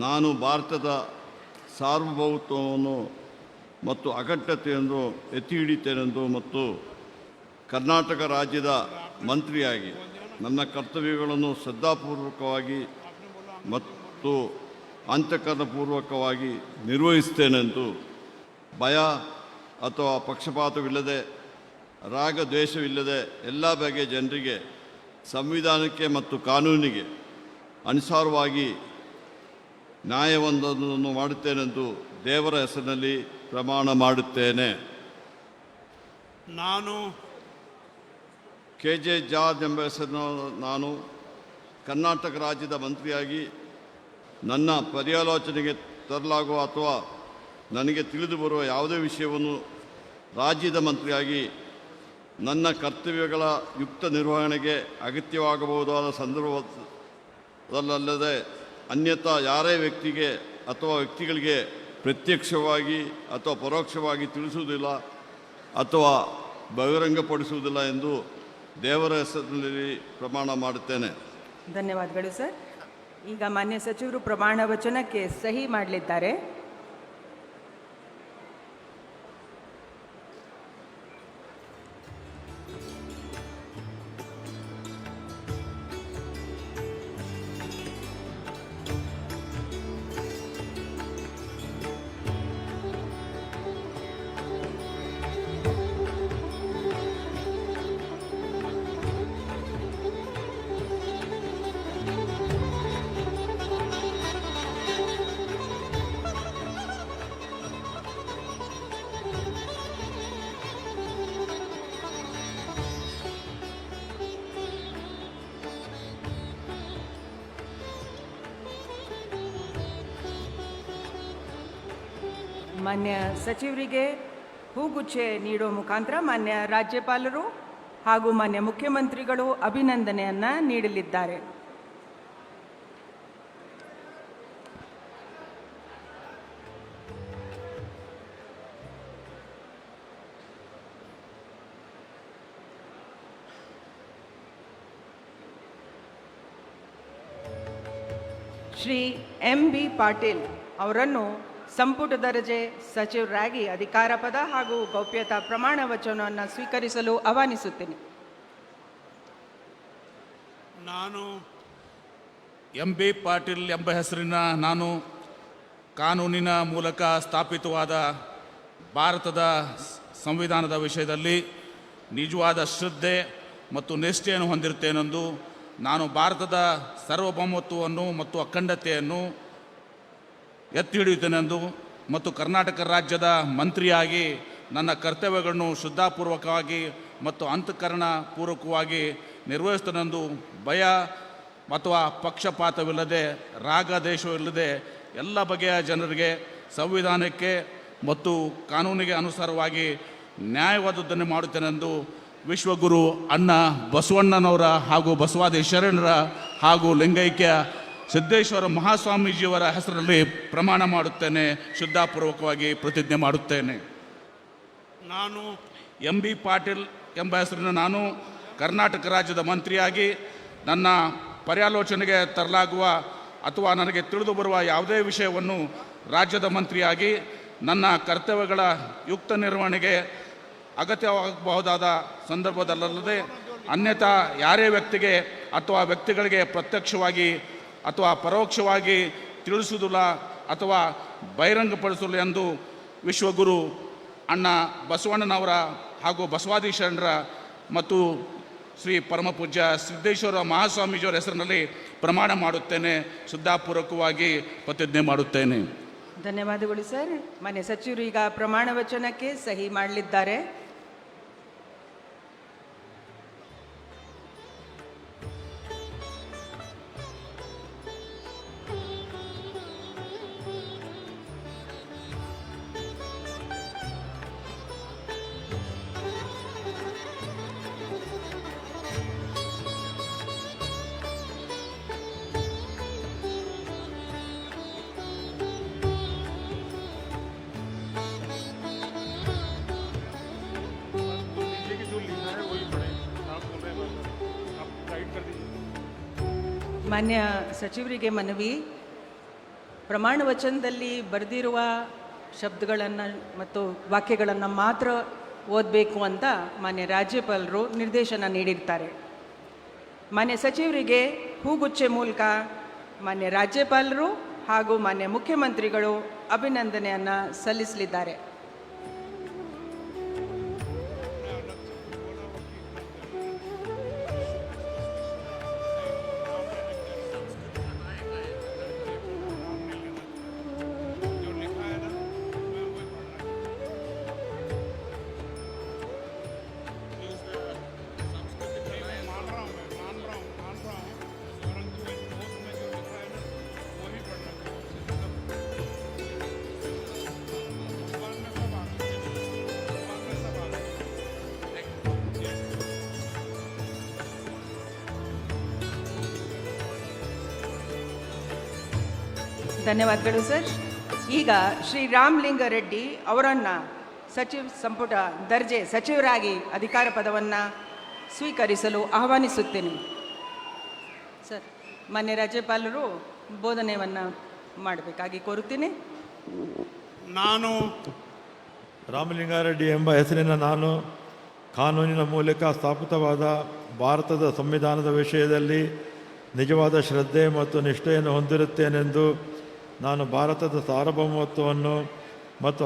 ನಾನು ಭಾರತದ ಸಾರ್ವಭೌಮತ್ವವನ್ನು ಮತ್ತು ಅಖಂಡತೆಯನ್ನು ಎತ್ತಿ ಹಿಡಿತೇನೆಂದು ಮತ್ತು ಕರ್ನಾಟಕ ರಾಜ್ಯದ ಮಂತ್ರಿಯಾಗಿ ನನ್ನ ಕರ್ತವ್ಯಗಳನ್ನು ಶ್ರದ್ಧಾಪೂರ್ವಕವಾಗಿ ಮತ್ತು ಅಂತಃಕರಣಪೂರ್ವಕವಾಗಿ ನಿರ್ವಹಿಸುತ್ತೇನೆಂದು ಭಯ ಅಥವಾ ಪಕ್ಷಪಾತವಿಲ್ಲದೆ, ರಾಗ ದ್ವೇಷವಿಲ್ಲದೆ ಎಲ್ಲ ಬಗೆಯ ಜನರಿಗೆ ಸಂವಿಧಾನಕ್ಕೆ ಮತ್ತು ಕಾನೂನಿಗೆ ಅನುಸಾರವಾಗಿ ನ್ಯಾಯವೊಂದನ್ನು ಮಾಡುತ್ತೇನೆಂದು ದೇವರ ಹೆಸರಿನಲ್ಲಿ ಪ್ರಮಾಣ ಮಾಡುತ್ತೇನೆ. ನಾನು KJ ಜಾರ್ಜ್ ಎಂಬ ಹೆಸರಿನ ನಾನು ಕರ್ನಾಟಕ ರಾಜ್ಯದ ಮಂತ್ರಿಯಾಗಿ ನನ್ನ ಪರ್ಯಾಲೋಚನೆಗೆ ತರಲಾಗುವ ಅಥವಾ ನನಗೆ ತಿಳಿದು ಬರುವ ಯಾವುದೇ ವಿಷಯವನ್ನು ರಾಜ್ಯದ ಮಂತ್ರಿಯಾಗಿ ನನ್ನ ಕರ್ತವ್ಯಗಳ ಯುಕ್ತ ನಿರ್ವಹಣೆಗೆ ಅಗತ್ಯವಾಗಬಹುದಾದ ಸಂದರ್ಭದಲ್ಲದೆ ಅನ್ಯಥಾ ಯಾರೇ ವ್ಯಕ್ತಿಗೆ ಅಥವಾ ವ್ಯಕ್ತಿಗಳಿಗೆ ಪ್ರತ್ಯಕ್ಷವಾಗಿ ಅಥವಾ ಪರೋಕ್ಷವಾಗಿ ತಿಳಿಸುವುದಿಲ್ಲ ಅಥವಾ ಬಹಿರಂಗಪಡಿಸುವುದಿಲ್ಲ ಎಂದು ದೇವರ ಹೆಸರಿನಲ್ಲಿ ಪ್ರಮಾಣ ಮಾಡುತ್ತೇನೆ. ಧನ್ಯವಾದಗಳು ಸರ್. ಈಗ ಮಾನ್ಯ ಸಚಿವರು ಪ್ರಮಾಣ ವಚನಕ್ಕೆ ಸಹಿ ಮಾಡಲಿದ್ದಾರೆ. ಮಾನ್ಯ ಸಚಿವರಿಗೆ ಹೂಗುಚ್ಚೆ ನೀಡುವ ಮುಖಾಂತರ ಮಾನ್ಯ ರಾಜ್ಯಪಾಲರು ಹಾಗೂ ಮಾನ್ಯ ಮುಖ್ಯಮಂತ್ರಿಗಳು ಅಭಿನಂದನೆಯನ್ನು ನೀಡಲಿದ್ದಾರೆ. ಶ್ರೀ MB ಪಾಟೀಲ್ ಅವರನ್ನು ಸಂಪುಟ ದರ್ಜೆ ಸಚಿವರಾಗಿ ಅಧಿಕಾರ ಪದ ಹಾಗೂ ಗೌಪ್ಯತಾ ಪ್ರಮಾಣ ವಚನವನ್ನು ಸ್ವೀಕರಿಸಲು ಆಹ್ವಾನಿಸುತ್ತೇನೆ. ನಾನು MB ಪಾಟೀಲ್ ಎಂಬ ಹೆಸರಿನ ನಾನು ಕಾನೂನಿನ ಮೂಲಕ ಸ್ಥಾಪಿತವಾದ ಭಾರತದ ಸಂವಿಧಾನದ ವಿಷಯದಲ್ಲಿ ನಿಜವಾದ ಶ್ರದ್ಧೆ ಮತ್ತು ನಿಷ್ಠೆಯನ್ನು ಹೊಂದಿರುತ್ತೇನೆಂದು, ನಾನು ಭಾರತದ ಸಾರ್ವಭೌಮತ್ವವನ್ನು ಮತ್ತು ಅಖಂಡತೆಯನ್ನು ಎತ್ತಿ ಹಿಡಿಯುತ್ತೇನೆಂದು ಮತ್ತು ಕರ್ನಾಟಕ ರಾಜ್ಯದ ಮಂತ್ರಿಯಾಗಿ ನನ್ನ ಕರ್ತವ್ಯಗಳನ್ನು ಶ್ರದ್ಧಾಪೂರ್ವಕವಾಗಿ ಮತ್ತು ಅಂತಃಕರಣಪೂರ್ವಕವಾಗಿ ನಿರ್ವಹಿಸುತ್ತೇನೆಂದು ಭಯ ಅಥವಾ ಪಕ್ಷಪಾತವಿಲ್ಲದೆ, ರಾಗ ದೇಶವಿಲ್ಲದೆ ಎಲ್ಲ ಬಗೆಯ ಜನರಿಗೆ ಸಂವಿಧಾನಕ್ಕೆ ಮತ್ತು ಕಾನೂನಿಗೆ ಅನುಸಾರವಾಗಿ ನ್ಯಾಯವಾದದ್ದನ್ನು ಮಾಡುತ್ತೇನೆಂದು ವಿಶ್ವಗುರು ಅಣ್ಣ ಬಸವಣ್ಣನವರ ಹಾಗೂ ಬಸವಾದಿ ಶರಣರ ಹಾಗೂ ಲಿಂಗೈಕ್ಯ ಸಿದ್ದೇಶ್ವರ ಮಹಾಸ್ವಾಮೀಜಿಯವರ ಹೆಸರಲ್ಲಿ ಪ್ರಮಾಣ ಮಾಡುತ್ತೇನೆ, ಶ್ರದ್ಧಾಪೂರ್ವಕವಾಗಿ ಪ್ರತಿಜ್ಞೆ ಮಾಡುತ್ತೇನೆ. ನಾನು MB ಪಾಟೀಲ್ ಎಂಬ ಹೆಸರಿನ ನಾನು ಕರ್ನಾಟಕ ರಾಜ್ಯದ ಮಂತ್ರಿಯಾಗಿ ನನ್ನ ಪರ್ಯಾಲೋಚನೆಗೆ ತರಲಾಗುವ ಅಥವಾ ನನಗೆ ತಿಳಿದು ಬರುವ ಯಾವುದೇ ವಿಷಯವನ್ನು ರಾಜ್ಯದ ಮಂತ್ರಿಯಾಗಿ ನನ್ನ ಕರ್ತವ್ಯಗಳ ಯುಕ್ತ ನಿರ್ವಹಣೆಗೆ ಅಗತ್ಯವಾಗಬಹುದಾದ ಸಂದರ್ಭದಲ್ಲದೆ ಅನ್ಯಥಾ ಯಾರೇ ವ್ಯಕ್ತಿಗೆ ಅಥವಾ ವ್ಯಕ್ತಿಗಳಿಗೆ ಪ್ರತ್ಯಕ್ಷವಾಗಿ ಅಥವಾ ಪರೋಕ್ಷವಾಗಿ ತಿಳಿಸುವುದಿಲ್ಲ ಅಥವಾ ಬಹಿರಂಗಪಡಿಸಲು ಎಂದು ವಿಶ್ವಗುರು ಅಣ್ಣ ಬಸವಣ್ಣನವರ ಹಾಗೂ ಬಸವಾದಿ ಶರಣರ ಮತ್ತು ಶ್ರೀ ಪರಮಪೂಜ್ಯ ಸಿದ್ದೇಶ್ವರ ಮಹಾಸ್ವಾಮೀಜಿಯವರ ಹೆಸರಿನಲ್ಲಿ ಪ್ರಮಾಣ ಮಾಡುತ್ತೇನೆ, ಶ್ರದ್ಧಾಪೂರ್ವಕವಾಗಿ ಪ್ರತಿಜ್ಞೆ ಮಾಡುತ್ತೇನೆ. ಧನ್ಯವಾದಗಳು ಸರ್. ಮಾನ್ಯ ಸಚಿವರು ಈಗ ಪ್ರಮಾಣ ವಚನಕ್ಕೆ ಸಹಿ ಮಾಡಲಿದ್ದಾರೆ. ಮಾನ್ಯ ಸಚಿವರಿಗೆ ಮನವಿ, ಪ್ರಮಾಣ ವಚನದಲ್ಲಿ ಬರೆದಿರುವ ಶಬ್ದಗಳನ್ನು ಮತ್ತು ವಾಕ್ಯಗಳನ್ನು ಮಾತ್ರ ಓದಬೇಕು ಅಂತ ಮಾನ್ಯ ರಾಜ್ಯಪಾಲರು ನಿರ್ದೇಶನ ನೀಡಿರ್ತಾರೆ. ಮಾನ್ಯ ಸಚಿವರಿಗೆ ಹೂಗುಚ್ಚೆ ಮೂಲಕ ಮಾನ್ಯ ರಾಜ್ಯಪಾಲರು ಹಾಗೂ ಮಾನ್ಯ ಮುಖ್ಯಮಂತ್ರಿಗಳು ಅಭಿನಂದನೆಯನ್ನು ಸಲ್ಲಿಸಲಿದ್ದಾರೆ. ಧನ್ಯವಾದಗಳು ಸರ್. ಈಗ ಶ್ರೀ ರಾಮಲಿಂಗಾರೆಡ್ಡಿ ಅವರನ್ನು ಸಚಿವ ಸಂಪುಟ ದರ್ಜೆ ಸಚಿವರಾಗಿ ಅಧಿಕಾರ ಪದವನ್ನು ಸ್ವೀಕರಿಸಲು ಆಹ್ವಾನಿಸುತ್ತೇನೆ. ಸರ್, ಮಾನ್ಯ ರಾಜ್ಯಪಾಲರು ಬೋಧನೆಯನ್ನು ಮಾಡಬೇಕಾಗಿ ಕೋರುತ್ತೇನೆ. ನಾನು ರಾಮಲಿಂಗಾರೆಡ್ಡಿ ಎಂಬ ಹೆಸರಿನ ನಾನು ಕಾನೂನಿನ ಮೂಲಕ ಸ್ಥಾಪಿತವಾದ ಭಾರತದ ಸಂವಿಧಾನದ ವಿಷಯದಲ್ಲಿ ನಿಜವಾದ ಶ್ರದ್ಧೆ ಮತ್ತು ನಿಷ್ಠೆಯನ್ನು ಹೊಂದಿರುತ್ತೇನೆಂದು ನಾನು ಭಾರತದ ಸಾರ್ವಭೌಮತ್ವವನ್ನು ಮತ್ತು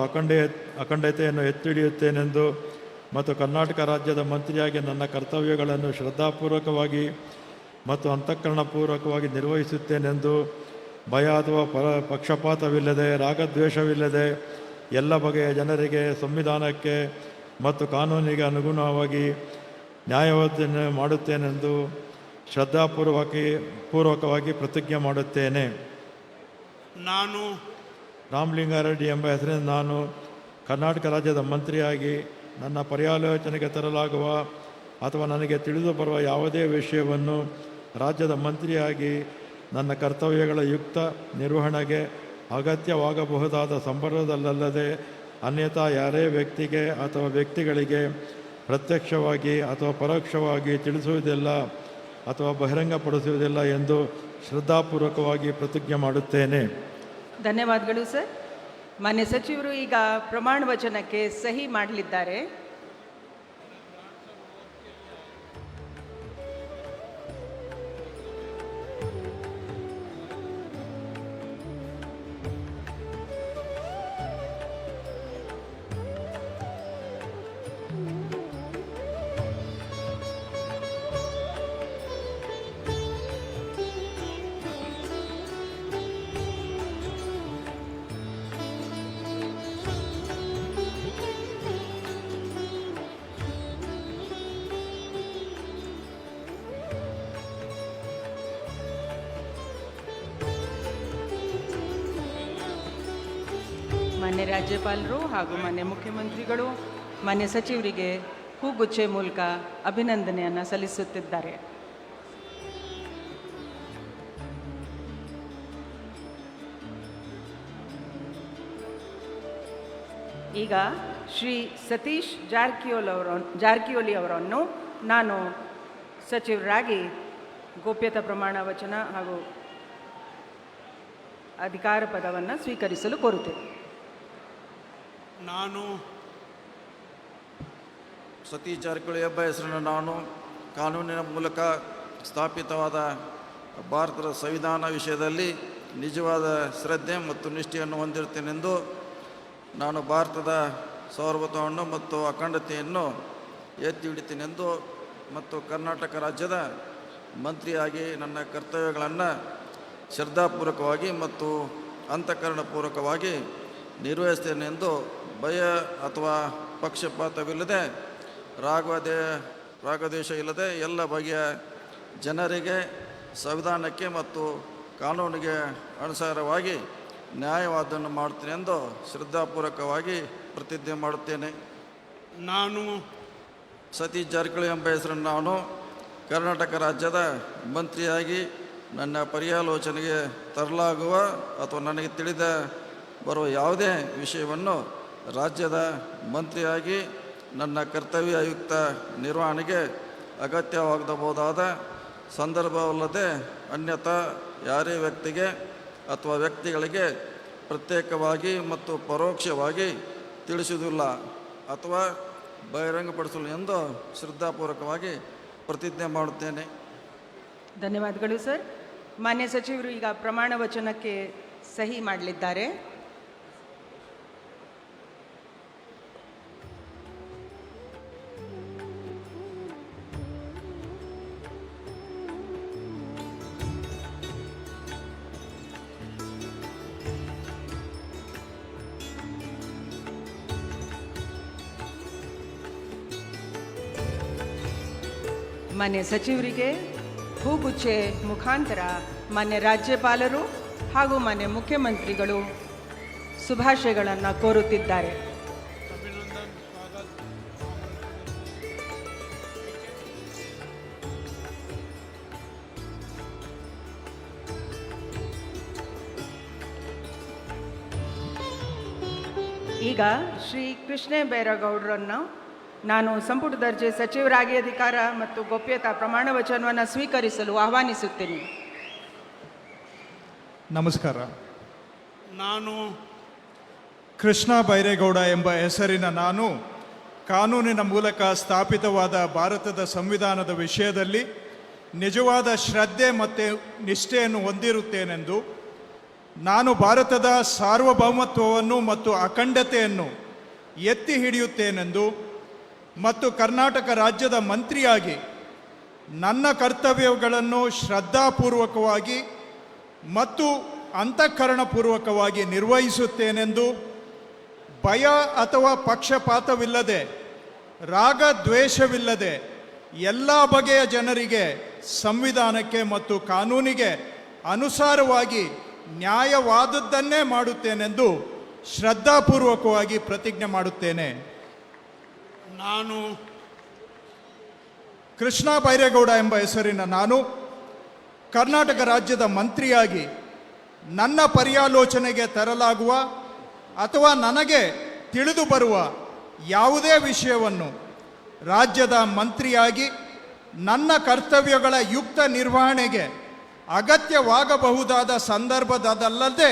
ಅಖಂಡತೆಯನ್ನು ಎತ್ತಿ ಹಿಡಿಯುತ್ತೇನೆಂದು ಮತ್ತು ಕರ್ನಾಟಕ ರಾಜ್ಯದ ಮಂತ್ರಿಯಾಗಿ ನನ್ನ ಕರ್ತವ್ಯಗಳನ್ನು ಶ್ರದ್ಧಾಪೂರ್ವಕವಾಗಿ ಮತ್ತು ಅಂತಃಕರಣಪೂರ್ವಕವಾಗಿ ನಿರ್ವಹಿಸುತ್ತೇನೆಂದು ಭಯ ಅಥವಾ ಪಕ್ಷಪಾತವಿಲ್ಲದೆ ರಾಗದ್ವೇಷವಿಲ್ಲದೆ ಎಲ್ಲ ಬಗೆಯ ಜನರಿಗೆ ಸಂವಿಧಾನಕ್ಕೆ ಮತ್ತು ಕಾನೂನಿಗೆ ಅನುಗುಣವಾಗಿ ನ್ಯಾಯವನ್ನು ಮಾಡುತ್ತೇನೆಂದು ಶ್ರದ್ಧಾಪೂರ್ವಕವಾಗಿ ಪ್ರತಿಜ್ಞೆ ಮಾಡುತ್ತೇನೆ. ನಾನು ರಾಮಲಿಂಗಾರೆಡ್ಡಿ ಎಂಬ ಹೆಸರಿನ ನಾನು ಕರ್ನಾಟಕ ರಾಜ್ಯದ ಮಂತ್ರಿಯಾಗಿ ನನ್ನ ಪರ್ಯಾಲೋಚನೆಗೆ ತರಲಾಗುವ ಅಥವಾ ನನಗೆ ತಿಳಿದು ಬರುವ ಯಾವುದೇ ವಿಷಯವನ್ನು ರಾಜ್ಯದ ಮಂತ್ರಿಯಾಗಿ ನನ್ನ ಕರ್ತವ್ಯಗಳ ಯುಕ್ತ ನಿರ್ವಹಣೆಗೆ ಅಗತ್ಯವಾಗಬಹುದಾದ ಸಂದರ್ಭದಲ್ಲದೆ ಅನ್ಯಥಾ ಯಾರೇ ವ್ಯಕ್ತಿಗೆ ಅಥವಾ ವ್ಯಕ್ತಿಗಳಿಗೆ ಪ್ರತ್ಯಕ್ಷವಾಗಿ ಅಥವಾ ಪರೋಕ್ಷವಾಗಿ ತಿಳಿಸುವುದಿಲ್ಲ ಅಥವಾ ಬಹಿರಂಗಪಡಿಸುವುದಿಲ್ಲ ಎಂದು ಶ್ರದ್ಧಾಪೂರ್ವಕವಾಗಿ ಪ್ರತಿಜ್ಞೆ ಮಾಡುತ್ತೇನೆ. ಧನ್ಯವಾದಗಳು ಸರ್. ಮಾನ್ಯ ಸಚಿವರು ಈಗ ಪ್ರಮಾಣ ವಚನಕ್ಕೆ ಸಹಿ ಮಾಡಲಿದ್ದಾರೆ. ಮಾನ್ಯ ರಾಜ್ಯಪಾಲರು ಹಾಗೂ ಮಾನ್ಯ ಮುಖ್ಯಮಂತ್ರಿಗಳು ಮಾನ್ಯ ಸಚಿವರಿಗೆ ಹೂಗುಚ್ಚೆ ಮೂಲಕ ಅಭಿನಂದನೆಯನ್ನು ಸಲ್ಲಿಸುತ್ತಿದ್ದಾರೆ. ಈಗ ಶ್ರೀ ಸತೀಶ್ ಜಾರಕಿಹೊಳಿ ಅವರನ್ನು ನಾನು ಸಚಿವರಾಗಿ ಗೋಪ್ಯತಾ ಪ್ರಮಾಣ ವಚನ ಹಾಗೂ ಅಧಿಕಾರ ಪದವನ್ನು ಸ್ವೀಕರಿಸಲು ಕೋರುತ್ತೇನೆ. ನಾನು ಸತೀಶ್ ಜಾರಕಿಹೊಳಿ ಎಂಬ ಹೆಸರನ್ನು ನಾನು ಕಾನೂನಿನ ಮೂಲಕ ಸ್ಥಾಪಿತವಾದ ಭಾರತದ ಸಂವಿಧಾನ ವಿಷಯದಲ್ಲಿ ನಿಜವಾದ ಶ್ರದ್ಧೆ ಮತ್ತು ನಿಷ್ಠೆಯನ್ನು ಹೊಂದಿರುತ್ತೇನೆಂದು ನಾನು ಭಾರತದ ಸಾರ್ವಭೌಮತ್ವವನ್ನು ಮತ್ತು ಅಖಂಡತೆಯನ್ನು ಎತ್ತಿ ಹಿಡಿತೇನೆಂದು ಮತ್ತು ಕರ್ನಾಟಕ ರಾಜ್ಯದ ಮಂತ್ರಿಯಾಗಿ ನನ್ನ ಕರ್ತವ್ಯಗಳನ್ನು ಶ್ರದ್ಧಾಪೂರ್ವಕವಾಗಿ ಮತ್ತು ಅಂತಃಕರಣಪೂರ್ವಕವಾಗಿ ನಿರ್ವಹಿಸ್ತೇನೆಂದು ಭಯ ಅಥವಾ ಪಕ್ಷಪಾತವಿಲ್ಲದೆ ರಾಗದ್ವೇಷ ಇಲ್ಲದೆ ಎಲ್ಲ ಬಗೆಯ ಜನರಿಗೆ ಸಂವಿಧಾನಕ್ಕೆ ಮತ್ತು ಕಾನೂನಿಗೆ ಅನುಸಾರವಾಗಿ ನ್ಯಾಯವಾದವನ್ನು ಮಾಡುತ್ತೇನೆ ಎಂದು ಶ್ರದ್ಧಾಪೂರ್ವಕವಾಗಿ ಪ್ರತಿಜ್ಞೆ ಮಾಡುತ್ತೇನೆ. ನಾನು ಸತೀಶ್ ಜಾರಕಿಹೊಳಿ ಎಂಬ ಹೆಸರನ್ನು ನಾನು ಕರ್ನಾಟಕ ರಾಜ್ಯದ ಮಂತ್ರಿಯಾಗಿ ನನ್ನ ಪರ್ಯಾಲೋಚನೆಗೆ ತರಲಾಗುವ ಅಥವಾ ನನಗೆ ತಿಳಿದ ಬರುವ ಯಾವುದೇ ವಿಷಯವನ್ನು ರಾಜ್ಯದ ಮಂತ್ರಿಯಾಗಿ ನನ್ನ ಕರ್ತವ್ಯಯುಕ್ತ ನಿರ್ವಹಣೆಗೆ ಅಗತ್ಯವಾಗಬಹುದಾದ ಸಂದರ್ಭವಲ್ಲದೆ ಅನ್ಯಥಾ ಯಾರೇ ವ್ಯಕ್ತಿಗೆ ಅಥವಾ ವ್ಯಕ್ತಿಗಳಿಗೆ ಪ್ರತ್ಯೇಕವಾಗಿ ಮತ್ತು ಪರೋಕ್ಷವಾಗಿ ತಿಳಿಸುವುದಿಲ್ಲ ಅಥವಾ ಬಹಿರಂಗಪಡಿಸಲು ಎಂದು ಶ್ರದ್ಧಾಪೂರ್ವಕವಾಗಿ ಪ್ರತಿಜ್ಞೆ ಮಾಡುತ್ತೇನೆ. ಧನ್ಯವಾದಗಳು ಸರ್. ಮಾನ್ಯ ಸಚಿವರು ಈಗ ಪ್ರಮಾಣ ವಚನಕ್ಕೆ ಸಹಿ ಮಾಡಲಿದ್ದಾರೆ. ಮಾನ್ಯ ಸಚಿವರಿಗೆ ಹೂಗುಚ್ಚೆ ಮುಖಾಂತರ ಮಾನ್ಯ ರಾಜ್ಯಪಾಲರು ಹಾಗೂ ಮಾನ್ಯ ಮುಖ್ಯಮಂತ್ರಿಗಳು ಶುಭಾಶಯಗಳನ್ನು ಕೋರುತ್ತಿದ್ದಾರೆ. ಈಗ ಶ್ರೀ ಕೃಷ್ಣ ಬೈರೇಗೌಡರನ್ನು ನಾನು ಸಂಪುಟ ದರ್ಜೆ ಸಚಿವರಾಗಿ ಅಧಿಕಾರ ಮತ್ತು ಗೋಪ್ಯತಾ ಪ್ರಮಾಣ ವಚನವನ್ನು ಸ್ವೀಕರಿಸಲು ಆಹ್ವಾನಿಸುತ್ತೇನೆ. ನಮಸ್ಕಾರ. ನಾನು ಕೃಷ್ಣ ಬೈರೇಗೌಡ ಎಂಬ ಹೆಸರಿನ ನಾನು ಕಾನೂನಿನ ಮೂಲಕ ಸ್ಥಾಪಿತವಾದ ಭಾರತದ ಸಂವಿಧಾನದ ವಿಷಯದಲ್ಲಿ ನಿಜವಾದ ಶ್ರದ್ಧೆ ಮತ್ತು ನಿಷ್ಠೆಯನ್ನು ಹೊಂದಿರುತ್ತೇನೆಂದು, ನಾನು ಭಾರತದ ಸಾರ್ವಭೌಮತ್ವವನ್ನು ಮತ್ತು ಅಖಂಡತೆಯನ್ನು ಎತ್ತಿ ಹಿಡಿಯುತ್ತೇನೆಂದು ಮತ್ತು ಕರ್ನಾಟಕ ರಾಜ್ಯದ ಮಂತ್ರಿಯಾಗಿ ನನ್ನ ಕರ್ತವ್ಯಗಳನ್ನು ಶ್ರದ್ಧಾಪೂರ್ವಕವಾಗಿ ಮತ್ತು ಅಂತಃಕರಣಪೂರ್ವಕವಾಗಿ ನಿರ್ವಹಿಸುತ್ತೇನೆಂದು ಭಯ ಅಥವಾ ಪಕ್ಷಪಾತವಿಲ್ಲದೆ ರಾಗದ್ವೇಷವಿಲ್ಲದೆ ಎಲ್ಲ ಬಗೆಯ ಜನರಿಗೆ ಸಂವಿಧಾನಕ್ಕೆ ಮತ್ತು ಕಾನೂನಿಗೆ ಅನುಸಾರವಾಗಿ ನ್ಯಾಯವಾದದ್ದನ್ನೇ ಮಾಡುತ್ತೇನೆಂದು ಶ್ರದ್ಧಾಪೂರ್ವಕವಾಗಿ ಪ್ರತಿಜ್ಞೆ ಮಾಡುತ್ತೇನೆ. ನಾನು ಕೃಷ್ಣ ಬೈರೇಗೌಡ ಎಂಬ ಹೆಸರಿನ ನಾನು ಕರ್ನಾಟಕ ರಾಜ್ಯದ ಮಂತ್ರಿಯಾಗಿ ನನ್ನ ಪರ್ಯಾಲೋಚನೆಗೆ ತರಲಾಗುವ ಅಥವಾ ನನಗೆ ತಿಳಿದು ಬರುವ ಯಾವುದೇ ವಿಷಯವನ್ನು ರಾಜ್ಯದ ಮಂತ್ರಿಯಾಗಿ ನನ್ನ ಕರ್ತವ್ಯಗಳ ಯುಕ್ತ ನಿರ್ವಹಣೆಗೆ ಅಗತ್ಯವಾಗಬಹುದಾದ ಸಂದರ್ಭದಲ್ಲದೆ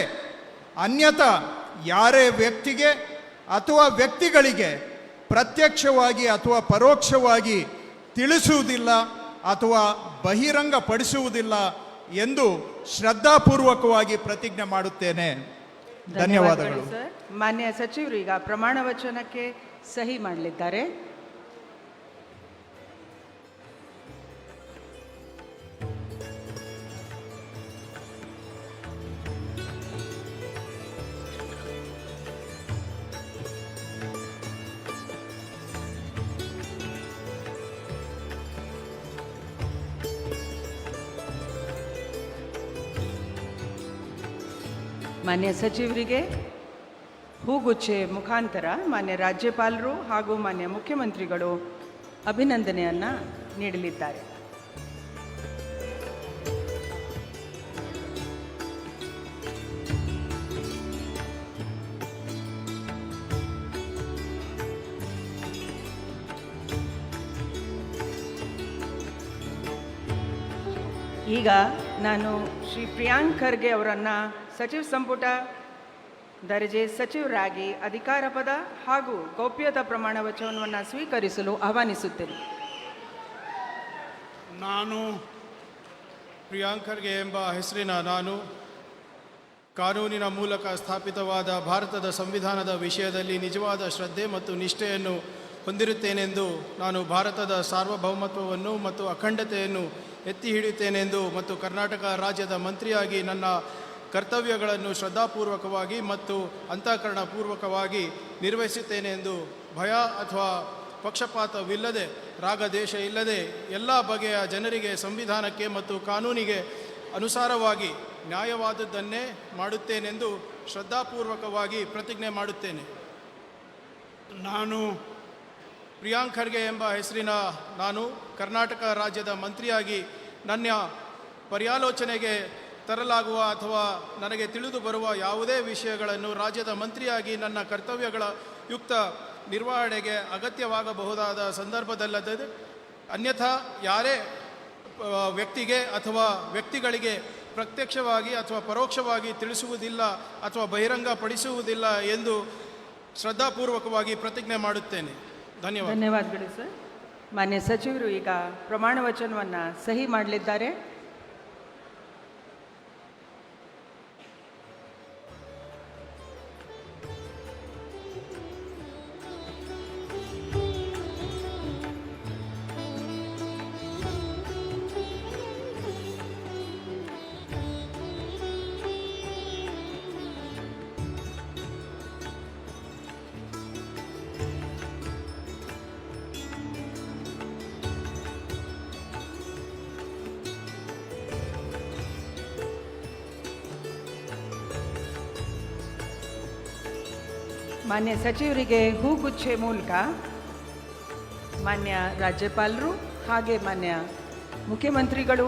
ಅನ್ಯಥಾ ಯಾರೇ ವ್ಯಕ್ತಿಗೆ ಅಥವಾ ವ್ಯಕ್ತಿಗಳಿಗೆ ಪ್ರತ್ಯಕ್ಷವಾಗಿ ಅಥವಾ ಪರೋಕ್ಷವಾಗಿ ತಿಳಿಸುವುದಿಲ್ಲ ಅಥವಾ ಬಹಿರಂಗಪಡಿಸುವುದಿಲ್ಲ ಎಂದು ಶ್ರದ್ಧಾಪೂರ್ವಕವಾಗಿ ಪ್ರತಿಜ್ಞೆ ಮಾಡುತ್ತೇನೆ. ಧನ್ಯವಾದಗಳು. ಸರ್. ಮಾನ್ಯ ಸಚಿವರು ಈಗ ಪ್ರಮಾಣ ವಚನಕ್ಕೆ ಸಹಿ ಮಾಡಲಿದ್ದಾರೆ. ಮಾನ್ಯ ಸಚಿವರಿಗೆ ಹೂಗುಚ್ಚೆ ಮುಖಾಂತರ ಮಾನ್ಯ ರಾಜ್ಯಪಾಲರು ಹಾಗೂ ಮಾನ್ಯ ಮುಖ್ಯಮಂತ್ರಿಗಳು ಅಭಿನಂದನೆಯನ್ನು ನೀಡಲಿದ್ದಾರೆ. ಈಗ ನಾನು ಶ್ರೀ ಪ್ರಿಯಾಂಕ್ ಖರ್ಗೆ ಅವರನ್ನು ಸಚಿವ ಸಂಪುಟ ದರ್ಜೆ ಸಚಿವರಾಗಿ ಅಧಿಕಾರ ಪದ ಹಾಗೂ ಗೌಪ್ಯತಾ ಪ್ರಮಾಣ ವಚನವನ್ನು ಸ್ವೀಕರಿಸಲು ಆಹ್ವಾನಿಸುತ್ತೇನೆ. ನಾನು ಪ್ರಿಯಾಂಕ್ ಖರ್ಗೆ ಎಂಬ ಹೆಸರಿನ ನಾನು ಕಾನೂನಿನ ಮೂಲಕ ಸ್ಥಾಪಿತವಾದ ಭಾರತದ ಸಂವಿಧಾನದ ವಿಷಯದಲ್ಲಿ ನಿಜವಾದ ಶ್ರದ್ಧೆ ಮತ್ತು ನಿಷ್ಠೆಯನ್ನು ಹೊಂದಿರುತ್ತೇನೆಂದು ನಾನು ಭಾರತದ ಸಾರ್ವಭೌಮತ್ವವನ್ನು ಮತ್ತು ಅಖಂಡತೆಯನ್ನು ಎತ್ತಿ ಹಿಡಿಯುತ್ತೇನೆಂದು ಮತ್ತು ಕರ್ನಾಟಕ ರಾಜ್ಯದ ಮಂತ್ರಿಯಾಗಿ ನನ್ನ ಕರ್ತವ್ಯಗಳನ್ನು ಶ್ರದ್ಧಾಪೂರ್ವಕವಾಗಿ ಮತ್ತು ಅಂತಃಕರಣಪೂರ್ವಕವಾಗಿ ನಿರ್ವಹಿಸುತ್ತೇನೆಂದು ಭಯ ಅಥವಾ ಪಕ್ಷಪಾತವಿಲ್ಲದೆ ರಾಗದೇಶ ಇಲ್ಲದೆ ಎಲ್ಲ ಬಗೆಯ ಜನರಿಗೆ ಸಂವಿಧಾನಕ್ಕೆ ಮತ್ತು ಕಾನೂನಿಗೆ ಅನುಸಾರವಾಗಿ ನ್ಯಾಯವಾದದ್ದನ್ನೇ ಮಾಡುತ್ತೇನೆಂದು ಶ್ರದ್ಧಾಪೂರ್ವಕವಾಗಿ ಪ್ರತಿಜ್ಞೆ ಮಾಡುತ್ತೇನೆ. ನಾನು ಪ್ರಿಯಾಂಕ್ ಖರ್ಗೆ ಎಂಬ ಹೆಸರಿನ ನಾನು ಕರ್ನಾಟಕ ರಾಜ್ಯದ ಮಂತ್ರಿಯಾಗಿ ನನ್ನ ಪರ್ಯಾಲೋಚನೆಗೆ ತರಲಾಗುವ ಅಥವಾ ನನಗೆ ತಿಳಿದು ಬರುವ ಯಾವುದೇ ವಿಷಯಗಳನ್ನು ರಾಜ್ಯದ ಮಂತ್ರಿಯಾಗಿ ನನ್ನ ಕರ್ತವ್ಯಗಳ ಯುಕ್ತ ನಿರ್ವಹಣೆಗೆ ಅಗತ್ಯವಾಗಬಹುದಾದ ಸಂದರ್ಭದಲ್ಲದೆ ಅನ್ಯಥಾ ಯಾರೇ ವ್ಯಕ್ತಿಗೆ ಅಥವಾ ವ್ಯಕ್ತಿಗಳಿಗೆ ಪ್ರತ್ಯಕ್ಷವಾಗಿ ಅಥವಾ ಪರೋಕ್ಷವಾಗಿ ತಿಳಿಸುವುದಿಲ್ಲ ಅಥವಾ ಬಹಿರಂಗಪಡಿಸುವುದಿಲ್ಲ ಎಂದು ಶ್ರದ್ಧಾಪೂರ್ವಕವಾಗಿ ಪ್ರತಿಜ್ಞೆ ಮಾಡುತ್ತೇನೆ. ಧನ್ಯವಾದಗಳು ಸರ್. ಮಾನ್ಯ ಸಚಿವರು ಈಗ ಪ್ರಮಾಣ ವಚನವನ್ನು ಸಹಿ ಮಾಡಲಿದ್ದಾರೆ. ಮಾನ್ಯ ಸಚಿವರಿಗೆ ಹೂಗುಚ್ಛೆ ಮೂಲಕ ಮಾನ್ಯ ರಾಜ್ಯಪಾಲರು ಹಾಗೆ ಮಾನ್ಯ ಮುಖ್ಯಮಂತ್ರಿಗಳು